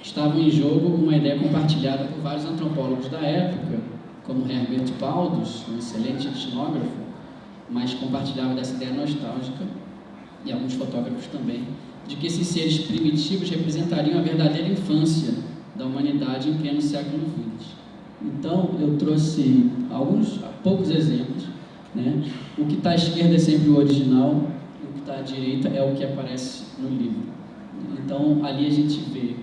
Estava em jogo uma ideia compartilhada por vários antropólogos da época, como Herbert Baldus, um excelente etnógrafo, mas compartilhava dessa ideia nostálgica, e alguns fotógrafos também, de que esses seres primitivos representariam a verdadeira infância da humanidade em pleno século XX. Então, eu trouxe poucos exemplos, né? O que está à esquerda é sempre o original, o que está à direita é o que aparece no livro. Então, ali a gente vê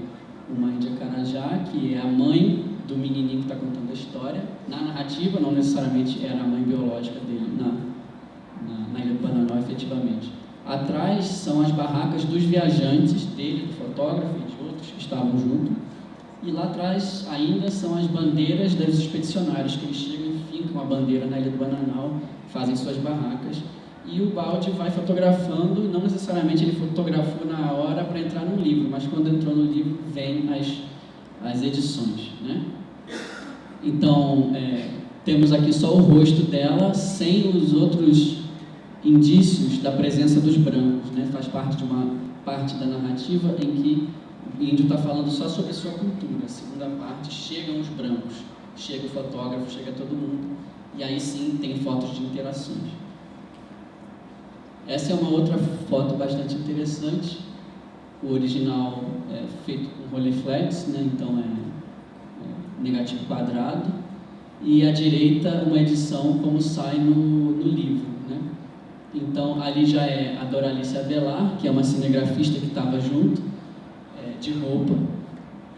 uma índia Carajá, que é a mãe do menininho que está contando a história. Na narrativa, não necessariamente era a mãe biológica dele na Ilha do Bananal, efetivamente. Atrás são as barracas dos viajantes dele, do fotógrafo e de outros que estavam junto. E lá atrás ainda são as bandeiras dos expedicionários, que eles chegam e fincam a bandeira na Ilha do Bananal, fazem suas barracas. E o Baldi vai fotografando, não necessariamente ele fotografou na hora para entrar no livro, mas quando entrou no livro vem as edições, né? Então, temos aqui só o rosto dela, sem os outros indícios da presença dos brancos, né? Faz parte de uma parte da narrativa em que o índio está falando só sobre a sua cultura. A segunda parte, chegam os brancos, chega o fotógrafo, chega todo mundo, e aí sim tem fotos de interações. Essa é uma outra foto bastante interessante. O original é feito com Rolleiflex, né? Então é negativo quadrado, e à direita uma edição como sai no livro, né? Então ali já é a Doralice Avelar, que é uma cinegrafista que estava junto, de roupa,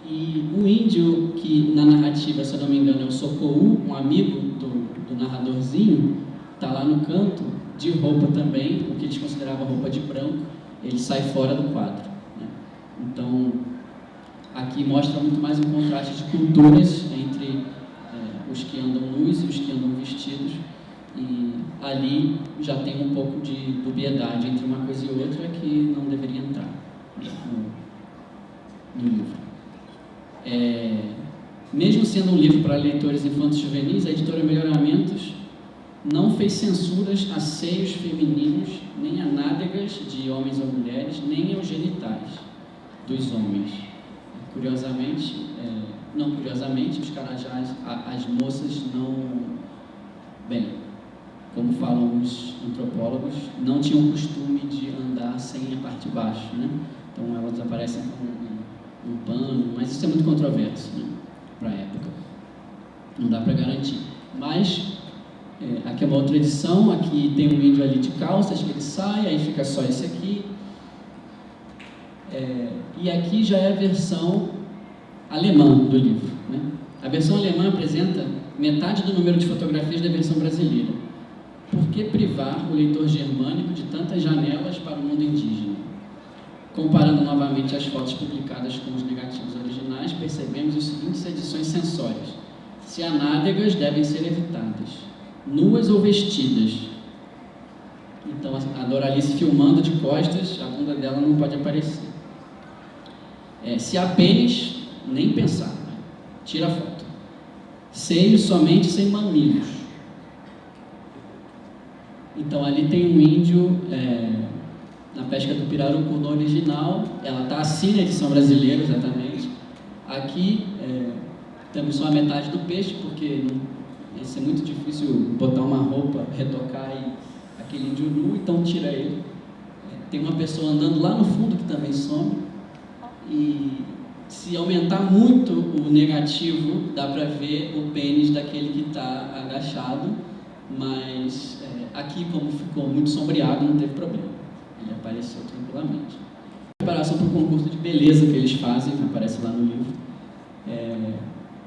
e o índio, que na narrativa, se eu não me engano, é o Socorro, um amigo do narradorzinho, está lá no canto, de roupa também, o que eles consideravam roupa de branco, ele sai fora do quadro, né? Então, aqui mostra muito mais um contraste de culturas entre os que andam nus e os que andam vestidos, e ali já tem um pouco de dubiedade entre uma coisa e outra que não deveria entrar no livro. Mesmo sendo um livro para leitores infantos juvenis, a editora Melhoramentos não fez censuras a seios femininos, nem a nádegas de homens ou mulheres, nem aos genitais dos homens. Curiosamente, não curiosamente, os Carajás, as moças não... Bem, como falam os antropólogos, não tinham o costume de andar sem a parte de baixo, né? Então elas aparecem com um pano, mas isso é muito controverso, né, para a época. Não dá para garantir. Mas, aqui é uma outra edição, aqui tem um índio ali de calças, que ele sai, aí fica só esse aqui. E aqui já é a versão alemã do livro, né? A versão alemã apresenta metade do número de fotografias da versão brasileira. Por que privar o leitor germânico de tantas janelas para o mundo indígena? Comparando novamente as fotos publicadas com os negativos originais, percebemos as seguintes edições sensórias. Se há nádegas, devem ser evitadas, nuas ou vestidas. Então, a Doralice filmando de costas, a bunda dela não pode aparecer. Se há pênis, nem pensar, né? Tira a foto. Seios somente sem mamilos. Então, ali tem um índio... na pesca do pirarucu no original, ela está assim na edição brasileira, exatamente. Aqui temos só a metade do peixe, porque ia ser muito difícil botar uma roupa, retocar e aquele índio nu, então tira ele. tem uma pessoa andando lá no fundo que também some, e se aumentar muito o negativo, dá para ver o pênis daquele que está agachado, mas aqui, como ficou muito sombreado, não teve problema, ele apareceu tranquilamente. A preparação para o concurso de beleza que eles fazem, aparece lá no livro,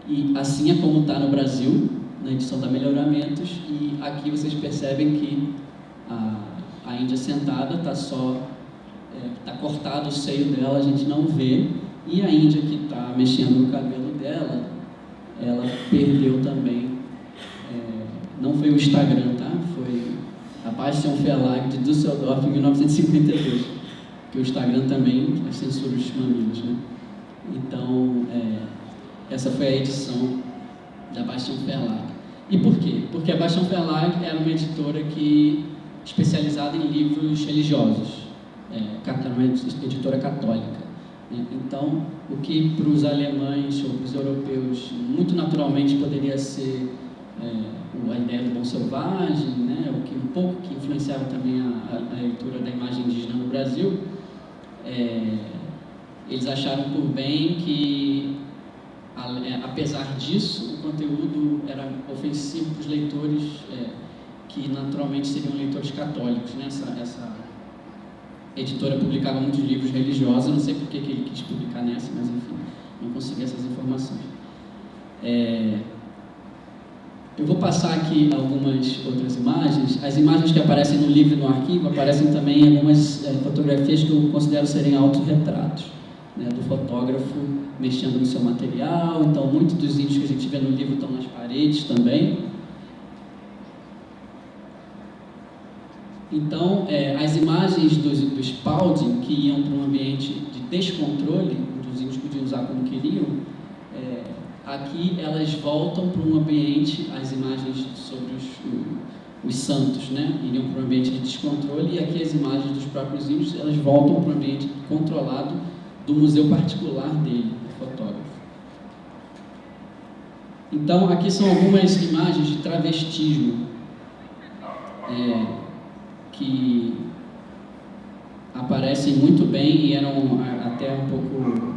e assim é como está no Brasil, na edição da Melhoramentos, e aqui vocês percebem que a Índia sentada está está cortado o seio dela, a gente não vê, e a Índia que está mexendo no cabelo dela, ela perdeu também, não foi o Instagram, tá? Foi a Bastian Verlag de Düsseldorf em 1952, que o Instagram também censura os mamilos, né? Então, essa foi a edição da Bastian Verlag. E por quê? Porque a Bastian Verlag era uma editora especializada em livros religiosos, uma editora católica. Então, o que para os alemães ou para os europeus muito naturalmente poderia ser a ideia do bom selvagem, né? O que um pouco que influenciava também a leitura da imagem indígena no Brasil, eles acharam por bem que, apesar disso, o conteúdo era ofensivo para os leitores que naturalmente seriam leitores católicos, né? Essa editora publicava muitos livros religiosos, não sei por que ele quis publicar nessa, mas enfim, não consegui essas informações. Eu vou passar aqui algumas outras imagens. As imagens que aparecem no livro e no arquivo aparecem também em algumas fotografias que eu considero serem autorretratos, né, do fotógrafo mexendo no seu material. Então, muitos dos índios que a gente vê no livro estão nas paredes também. Então, as imagens do Spalding, que iam para um ambiente de descontrole, onde os índios podiam usar como queriam, aqui elas voltam para um ambiente, as imagens sobre os santos, né, iriam para um ambiente de descontrole, e aqui as imagens dos próprios índios, elas voltam para um ambiente controlado do museu particular dele, do fotógrafo. Então, aqui são algumas imagens de travestismo, que aparecem muito bem e eram até um pouco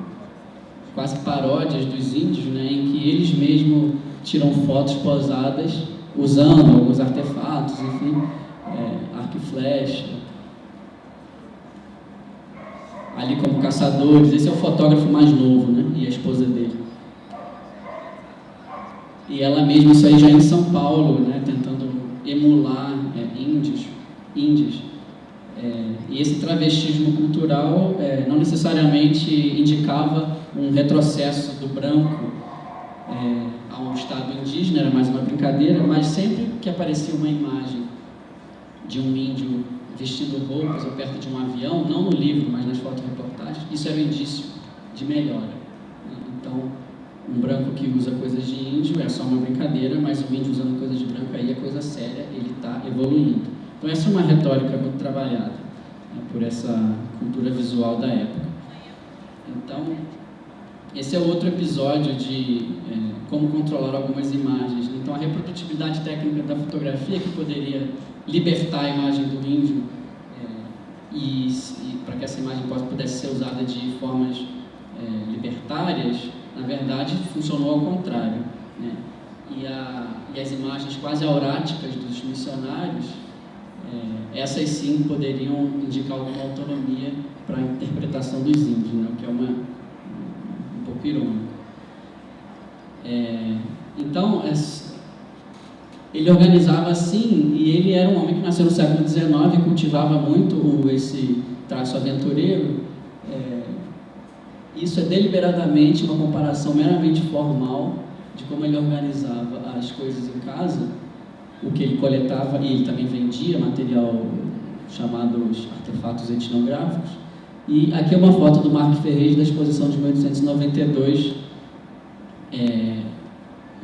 quase paródias dos índios, né, em que eles mesmos tiram fotos posadas usando alguns artefatos, enfim, arco e flecha, ali como caçadores. Esse é o fotógrafo mais novo, né, e a esposa dele. E ela mesma, isso aí já em São Paulo, né, tentando emular índios. E esse travestismo cultural não necessariamente indicava um retrocesso do branco a um estado indígena, era mais uma brincadeira, mas sempre que aparecia uma imagem de um índio vestindo roupas ou perto de um avião, não no livro, mas nas fotoreportagens, isso era um indício de melhora. Então, um branco que usa coisas de índio é só uma brincadeira, mas o índio usando coisas de branco aí é coisa séria, ele está evoluindo. Então, essa é uma retórica muito trabalhada, né, por essa cultura visual da época. Então, esse é outro episódio de como controlar algumas imagens. Então, a reprodutibilidade técnica da fotografia, que poderia libertar a imagem do índio e para que essa imagem pudesse ser usada de formas libertárias, na verdade, funcionou ao contrário, né? E as imagens quase auráticas dos missionários, essas sim poderiam indicar alguma autonomia para a interpretação dos índios, né? O que é um pouco irônico. Então, ele organizava assim, e ele era um homem que nasceu no século XIX e cultivava muito esse traço aventureiro. Isso é deliberadamente uma comparação meramente formal de como ele organizava as coisas em casa, o que ele coletava, e ele também vendia material chamados artefatos etnográficos. E aqui é uma foto do Mark Ferreira da exposição de 1892,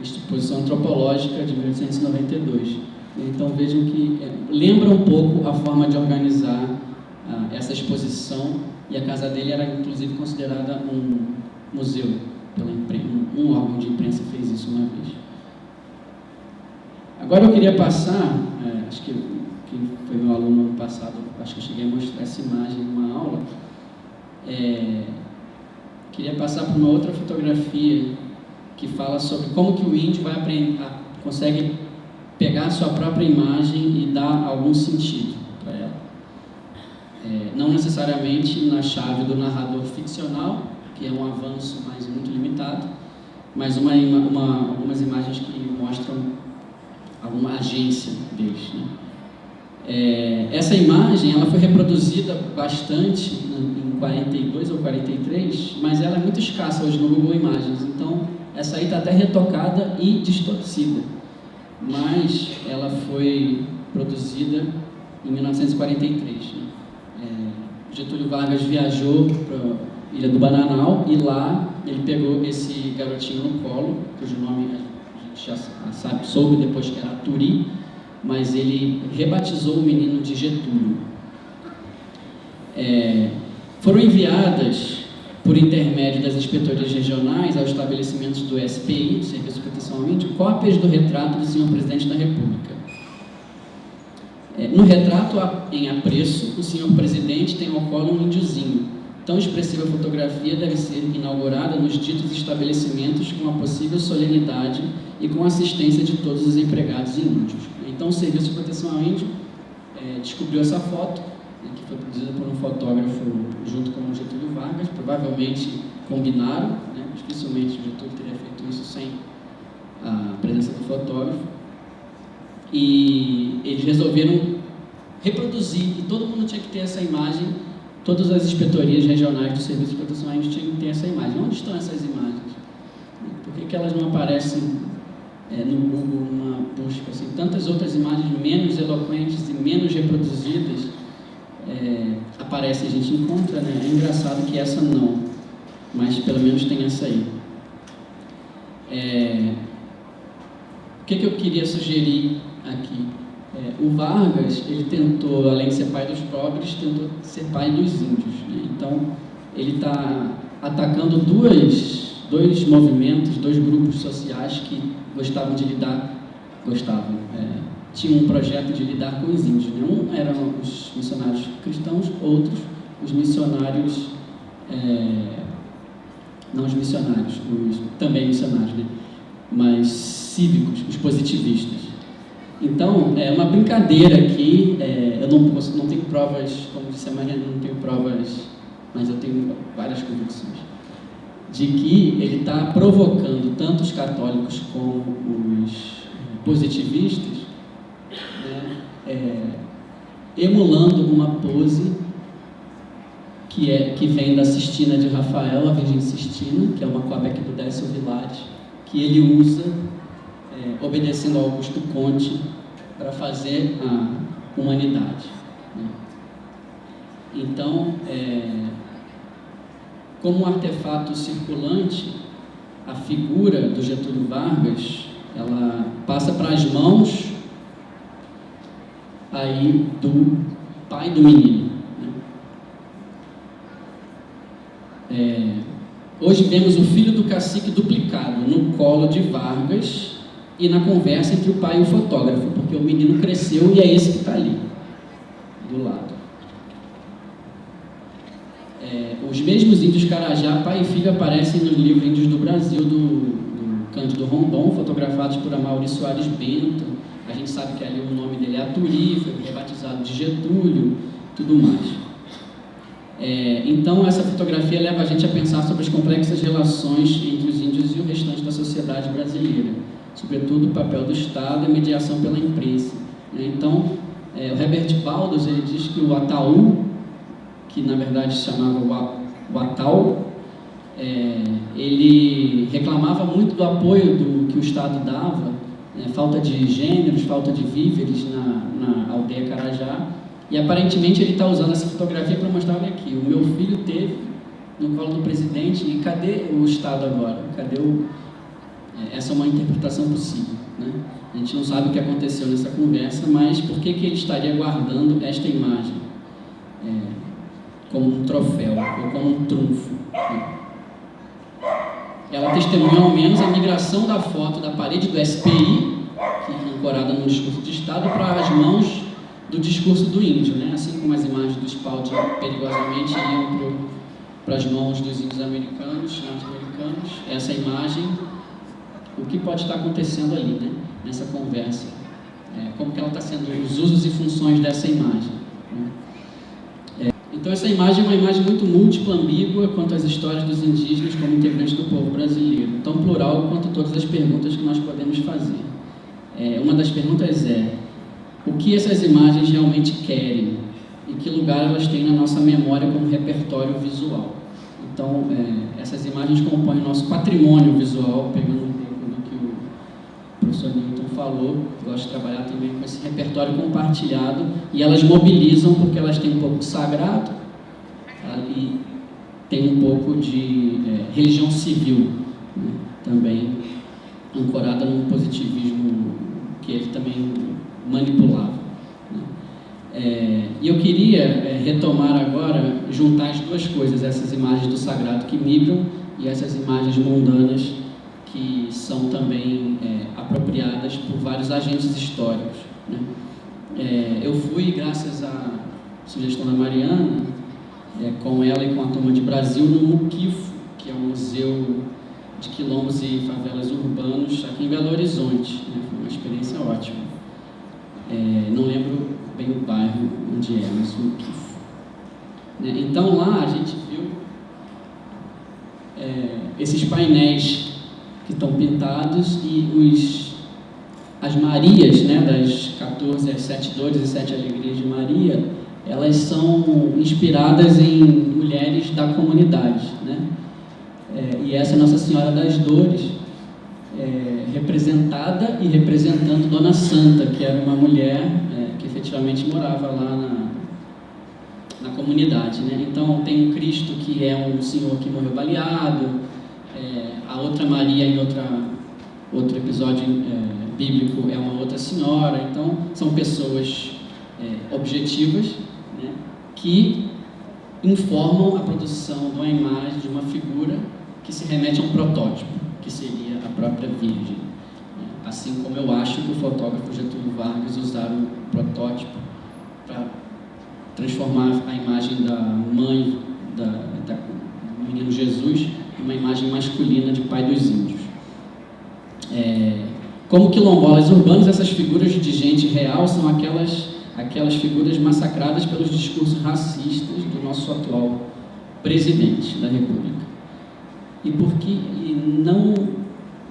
exposição antropológica de 1892. Então vejam que lembra um pouco a forma de organizar essa exposição, e a casa dele era inclusive considerada um museu pela imprensa. Um órgão de imprensa fez isso uma vez. Agora eu queria passar, acho que foi foi meu aluno no ano passado, acho que eu cheguei a mostrar essa imagem numa aula. Queria passar por uma outra fotografia que fala sobre como que o índio consegue pegar a sua própria imagem e dar algum sentido para ela. Não necessariamente na chave do narrador ficcional, que é um avanço, mas muito limitado, mas algumas imagens que mostram alguma agência deles, né? Essa imagem ela foi reproduzida bastante em 42 ou 43, mas ela é muito escassa hoje no Google Imagens, então essa aí está até retocada e distorcida, mas ela foi produzida em 1943. Né? Getúlio Vargas viajou para a Ilha do Bananal e lá ele pegou esse garotinho no colo, cujo nome a gente já soube depois que era Turi, mas ele rebatizou o menino de Getúlio. Foram enviadas, por intermédio das inspetorias regionais, aos estabelecimentos do SPI, do Serviço de Proteção ao Índio, cópias do retrato do senhor presidente da República. No retrato, em apreço, o senhor presidente tem ao colo um índiozinho. Tão expressiva fotografia deve ser inaugurada nos ditos estabelecimentos com a possível solenidade e com a assistência de todos os empregados e índios. Então, o Serviço de Proteção ao Índio descobriu essa foto, que foi produzida por um fotógrafo junto com o Getúlio Vargas, provavelmente combinaram, né? Dificilmente o Getúlio teria feito isso sem a presença do fotógrafo, e eles resolveram reproduzir, e todo mundo tinha que ter essa imagem, todas as inspetorias regionais do Serviço de Proteção ao Índio tinham que ter essa imagem. Onde estão essas imagens? Por que elas não aparecem no Google, numa busca? Assim, tantas outras imagens menos eloquentes e menos reproduzidas aparecem, a gente encontra, né? É engraçado que essa não, mas pelo menos tem essa aí. O que eu queria sugerir aqui? O Vargas, ele tentou, além de ser pai dos pobres, tentou ser pai dos índios, né? Então, ele está atacando dois movimentos, dois grupos sociais que tinham um projeto de lidar com os índios, né? Um eram os missionários cristãos, outros os missionários, não os missionários, também missionários, né? Mas cívicos, os positivistas. Então, é uma brincadeira aqui, eu não tenho provas, como disse a Mariana, não tenho provas, mas eu tenho várias convicções, de que ele está provocando tanto os católicos como os positivistas, né, emulando uma pose que vem da Sistina de Rafael, a Virgem Sistina, que é uma quabeca do Décio Vilares, que ele usa obedecendo a Augusto Conte para fazer a humanidade, né? Então, como um artefato circulante, a figura do Getúlio Vargas, ela passa para as mãos aí do pai do menino, né? Hoje vemos o filho do cacique duplicado no colo de Vargas e na conversa entre o pai e o fotógrafo, porque o menino cresceu e é esse que está ali, do lado. Os mesmos índios Carajá, pai e filho, aparecem no livro Índios do Brasil, do Cândido Rondon, fotografados por Amaury Soares Bento. A gente sabe que ali o nome dele é Aturi, foi rebatizado de Getúlio, tudo mais. Então, essa fotografia leva a gente a pensar sobre as complexas relações entre os índios e o restante da sociedade brasileira, sobretudo o papel do Estado e a mediação pela imprensa. Então, o Herbert Baldos, ele diz que o Ataú, que na verdade se chamava o Atau, ele reclamava muito do apoio que o Estado dava, falta de gêneros, falta de víveres na aldeia Carajá, e aparentemente ele está usando essa fotografia para mostrar, olha aqui, o meu filho teve no colo do presidente, e cadê o Estado agora? Essa é uma interpretação possível, né? A gente não sabe o que aconteceu nessa conversa, mas por que ele estaria guardando esta imagem como um troféu ou como um trunfo, né? Ela testemunha ao menos a migração da foto da parede do SPI, que é ancorada no discurso de Estado, para as mãos do discurso do índio, né? Assim como as imagens do Spalding perigosamente iam para as mãos dos índios americanos, norte-americanos, essa imagem, o que pode estar acontecendo ali, né? Nessa conversa, como que ela está sendo, os usos e funções dessa imagem, né? Então essa imagem é uma imagem muito múltipla, ambígua quanto às histórias dos indígenas como integrantes do povo brasileiro, tão plural quanto todas as perguntas que nós podemos fazer. Uma das perguntas é: o que essas imagens realmente querem e que lugar elas têm na nossa memória como repertório visual? Então, essas imagens compõem o nosso patrimônio visual, pegando um pouco do que o professor Newton falou. Gosto de trabalhar também com esse repertório compartilhado, e elas mobilizam porque elas têm um pouco de sagrado, tá? E tem um pouco de religião civil, né? Também ancorada num positivismo que ele também manipulava, né? E eu queria retomar agora, juntar as duas coisas, essas imagens do sagrado que migram e essas imagens mundanas que são também apropriadas por vários agentes históricos, né? Eu fui, graças à sugestão da Mariana, com ela e com a turma de Brasil, no Muquifo, que é um museu de quilombos e favelas urbanos aqui em Belo Horizonte, né? Foi uma experiência ótima. Não lembro bem o bairro onde é, mas o Muquifo, né? Então lá a gente viu esses painéis que estão pintados e as Marias, né, das 14 às 7 dores e 7 alegrias de Maria, elas são inspiradas em mulheres da comunidade, né? E essa Nossa Senhora das Dores, representada e representando Dona Santa, que era uma mulher que efetivamente morava lá na comunidade, né? Então tem um Cristo que é um senhor que morreu baleado, a outra Maria em outro episódio bíblico é uma outra senhora. Então são pessoas objetivas, né, que informam a produção de uma imagem, de uma figura que se remete a um protótipo, que seria a própria Virgem. Assim como eu acho que o fotógrafo Getúlio Vargas usaram o protótipo para transformar a imagem da mãe do menino Jesus em uma imagem masculina de pai dos índios. Como quilombolas urbanos, essas figuras de gente real são aquelas figuras massacradas pelos discursos racistas do nosso atual presidente da República.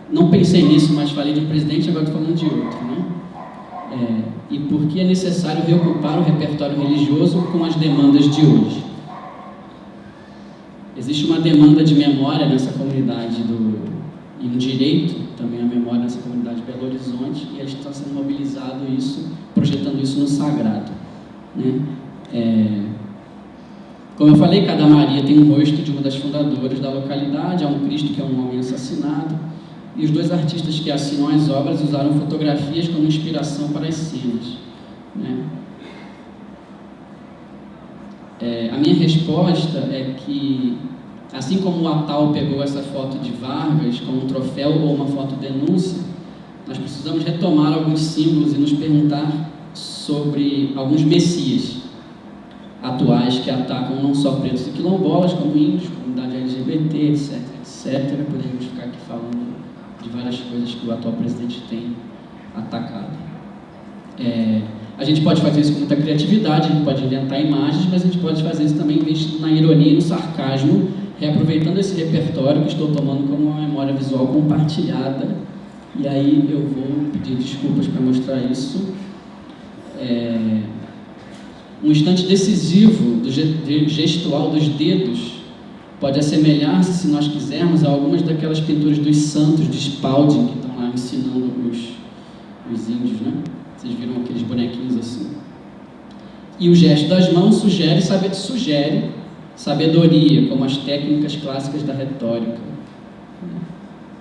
Não pensei nisso, mas falei de um presidente, agora estou falando de outro, né? E porque é necessário reocupar o repertório religioso com as demandas de hoje. Existe uma demanda de memória nessa comunidade e um direito também à memória nessa comunidade de Belo Horizonte, e a gente está sendo mobilizado isso, projetando isso no sagrado, né? Como eu falei, cada Maria tem um rosto de uma das fundadoras da localidade, há um Cristo que é um homem assassinado, e os dois artistas que assinam as obras usaram fotografias como inspiração para as cenas, né? A minha resposta é que, assim como o Atal pegou essa foto de Vargas como um troféu ou uma foto denúncia, nós precisamos retomar alguns símbolos e nos perguntar sobre alguns messias atuais que atacam não só pretos e quilombolas, como índios, comunidade LGBT, etc, etc. Poderíamos ficar aqui falando de várias coisas que o atual presidente tem atacado. A gente pode fazer isso com muita criatividade, a gente pode inventar imagens, mas a gente pode fazer isso também investindo na ironia e no sarcasmo, reaproveitando esse repertório que estou tomando como uma memória visual compartilhada. E aí eu vou pedir desculpas para mostrar isso. Um instante decisivo do gestual dos dedos pode assemelhar-se, se nós quisermos, a algumas daquelas pinturas dos santos de Spalding, que estão lá ensinando os índios, né? Vocês viram aqueles bonequinhos assim? E o gesto das mãos sugere sabedoria, como as técnicas clássicas da retórica.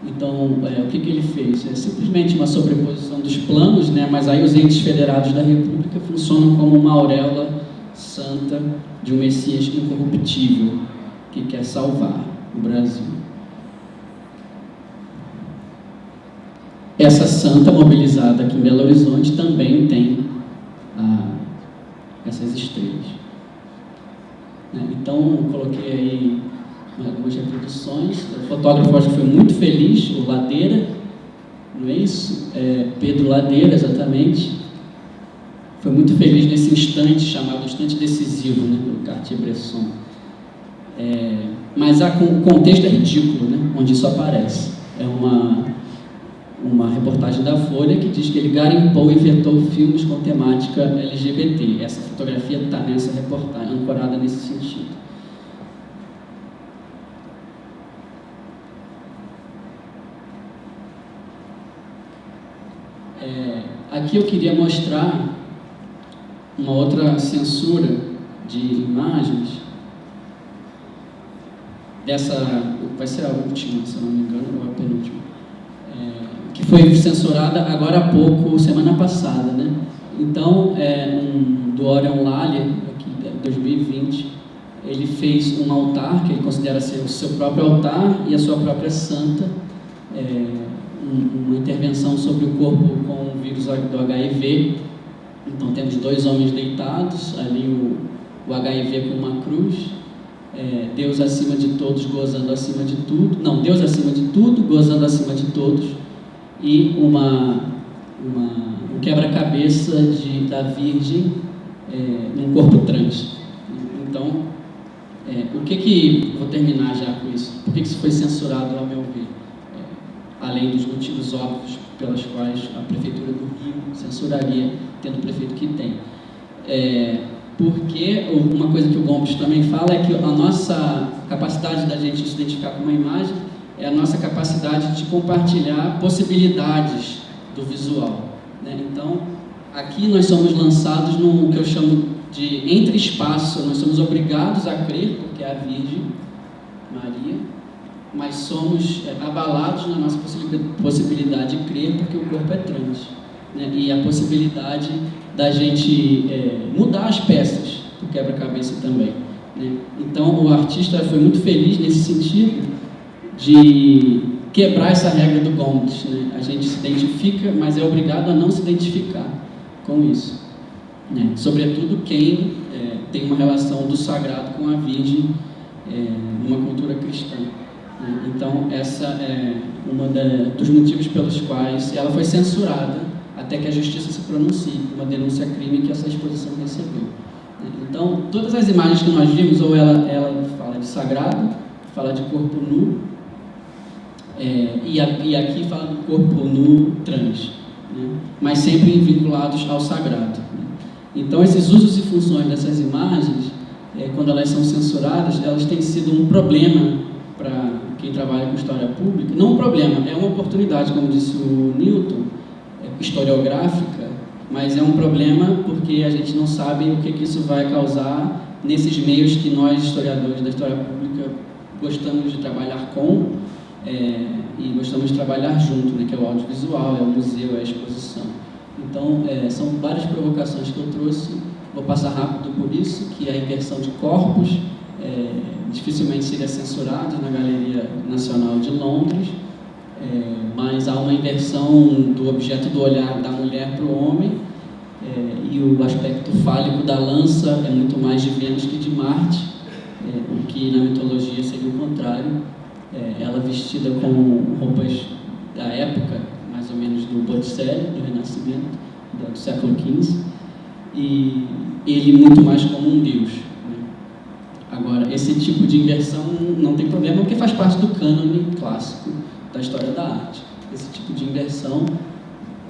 Então, o que ele fez? É simplesmente uma sobreposição dos planos, né? Mas aí os entes federados da República funcionam como uma auréola santa de um Messias incorruptível que quer salvar o Brasil. Essa santa mobilizada aqui em Belo Horizonte também tem Então, eu coloquei aí algumas reproduções. O fotógrafo, acho que foi muito feliz, o Ladeira, não é isso? Pedro Ladeira, exatamente. Foi muito feliz nesse instante, chamado instante decisivo, né, do Cartier-Bresson. Mas o contexto é ridículo, né, onde isso aparece. É uma reportagem da Folha que diz que ele garimpou e vetou filmes com temática LGBT. Essa fotografia está nessa reportagem, ancorada nesse sentido. Aqui eu queria mostrar uma outra censura de imagens. Vai ser a última, se eu não me engano, ou a penúltima. Que foi censurada agora há pouco, semana passada, né? Então, do Orion Lally, aqui, 2020, ele fez um altar, que ele considera ser o seu próprio altar e a sua própria santa, uma intervenção sobre o corpo com o vírus do HIV. Então, temos 2 homens deitados, ali o HIV com uma cruz, Deus acima de todos, gozando acima de tudo. Não, Deus acima de tudo, gozando acima de todos. E um quebra-cabeça da Virgem num corpo trans. Então, vou terminar já com isso. Por que isso foi censurado, ao meu ver? Além dos motivos óbvios pelos quais a Prefeitura do Rio censuraria, tendo o prefeito que tem. Porque uma coisa que o Gomes também fala é que a nossa capacidade da gente se identificar com uma imagem é a nossa capacidade de compartilhar possibilidades do visual, né? Então, aqui nós somos lançados no que eu chamo de entre-espaço. Nós somos obrigados a crer, porque é a Virgem Maria, mas somos abalados na nossa possibilidade de crer, porque o corpo é trans, né? E a possibilidade da gente mudar as peças do quebra-cabeça também, né? Então, o artista foi muito feliz nesse sentido de quebrar essa regra do Gomes, né? A gente se identifica, mas é obrigado a não se identificar com isso, né? Sobretudo quem tem uma relação do sagrado com a Virgem numa cultura cristã, né? Então, essa é dos motivos pelos quais ela foi censurada até que a justiça se pronuncie, uma denúncia crime que essa exposição recebeu, né? Então, todas as imagens que nós vimos, ou ela fala de sagrado, fala de corpo nu, e aqui fala do corpo nu trans, né? Mas sempre vinculados ao sagrado, né? Então, esses usos e funções dessas imagens, quando elas são censuradas, elas têm sido um problema para quem trabalha com história pública. Não um problema, é uma oportunidade, como disse o Newton, historiográfica, mas é um problema porque a gente não sabe o que isso vai causar nesses meios que nós, historiadores da história pública, gostamos de trabalhar com e gostamos de trabalhar junto, né, que é o audiovisual, é o museu, é a exposição. Então, são várias provocações que eu trouxe, vou passar rápido por isso, que a inversão de corpos dificilmente seria censurada na Galeria Nacional de Londres, mas há uma inversão do objeto do olhar da mulher para o homem, e o aspecto fálico da lança é muito mais de Vênus que de Marte, o que na mitologia seria o contrário. Ela vestida com roupas da época, mais ou menos do Botticelli, do Renascimento, do século XV, e ele muito mais como um deus, né? Agora, esse tipo de inversão não tem problema, porque faz parte do cânone clássico da história da arte. Esse tipo de inversão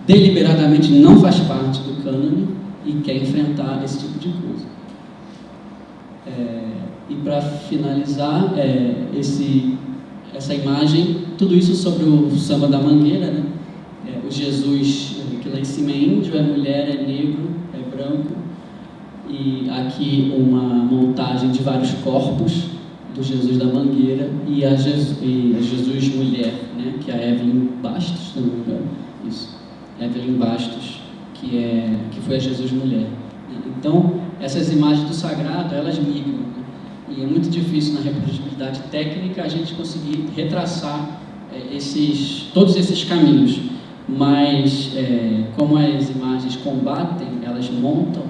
deliberadamente não faz parte do cânone e quer enfrentar esse tipo de coisa. E para finalizar, essa imagem, tudo isso sobre o samba da Mangueira, né? O Jesus, que lá em cima é índio, é mulher, é negro, é branco, e aqui uma montagem de vários corpos do Jesus da Mangueira e a Jesus mulher, né? Que é a Evelyn Bastos, se não me engano, isso, Evelyn Bastos, que foi a Jesus mulher. Então, essas imagens do sagrado, elas migram, né? E é muito difícil na reprodutibilidade técnica a gente conseguir retraçar todos esses caminhos, mas como as imagens combatem, elas montam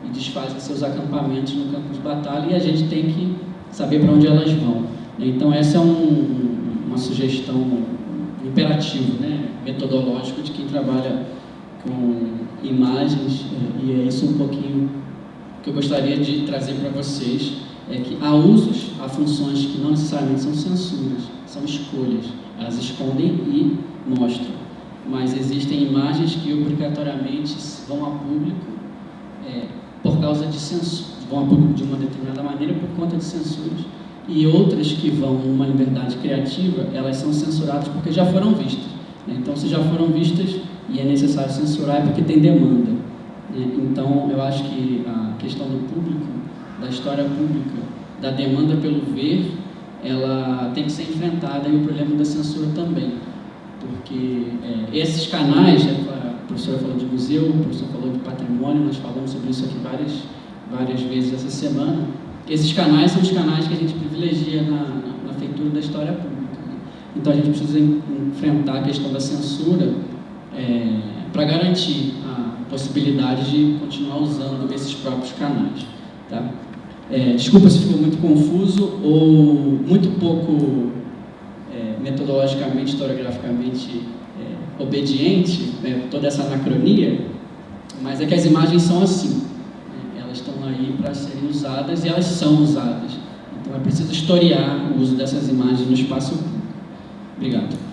e desfazem seus acampamentos no campo de batalha, e a gente tem que saber para onde elas vão. Então essa é uma sugestão, um imperativo, né, metodológico de quem trabalha com imagens, e é isso um pouquinho que eu gostaria de trazer para vocês, é que há usos, há funções que não necessariamente são censuras, são escolhas, elas escondem e mostram, mas existem imagens que obrigatoriamente vão a público por causa de censura, vão a público de uma determinada maneira por conta de censuras, e outras que vão numa liberdade criativa, elas são censuradas porque já foram vistas. Então, se já foram vistas e é necessário censurar, é porque tem demanda. Então, eu acho que a questão do público, da história pública, da demanda pelo ver, ela tem que ser enfrentada, e o problema da censura também. Porque esses canais, a professora falou de museu, o professor falou de patrimônio, nós falamos sobre isso aqui várias vezes essa semana. Esses canais são os canais que a gente privilegia na feitura da história pública. Então a gente precisa enfrentar a questão da censura para garantir a possibilidade de continuar usando esses próprios canais. Tá? Desculpa se ficou muito confuso ou muito pouco metodologicamente, historiograficamente obediente, toda essa anacronia, mas é que as imagens são assim. Elas estão aí para serem usadas e elas são usadas. Então é preciso historiar o uso dessas imagens no espaço público. Obrigado.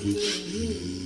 Thank you.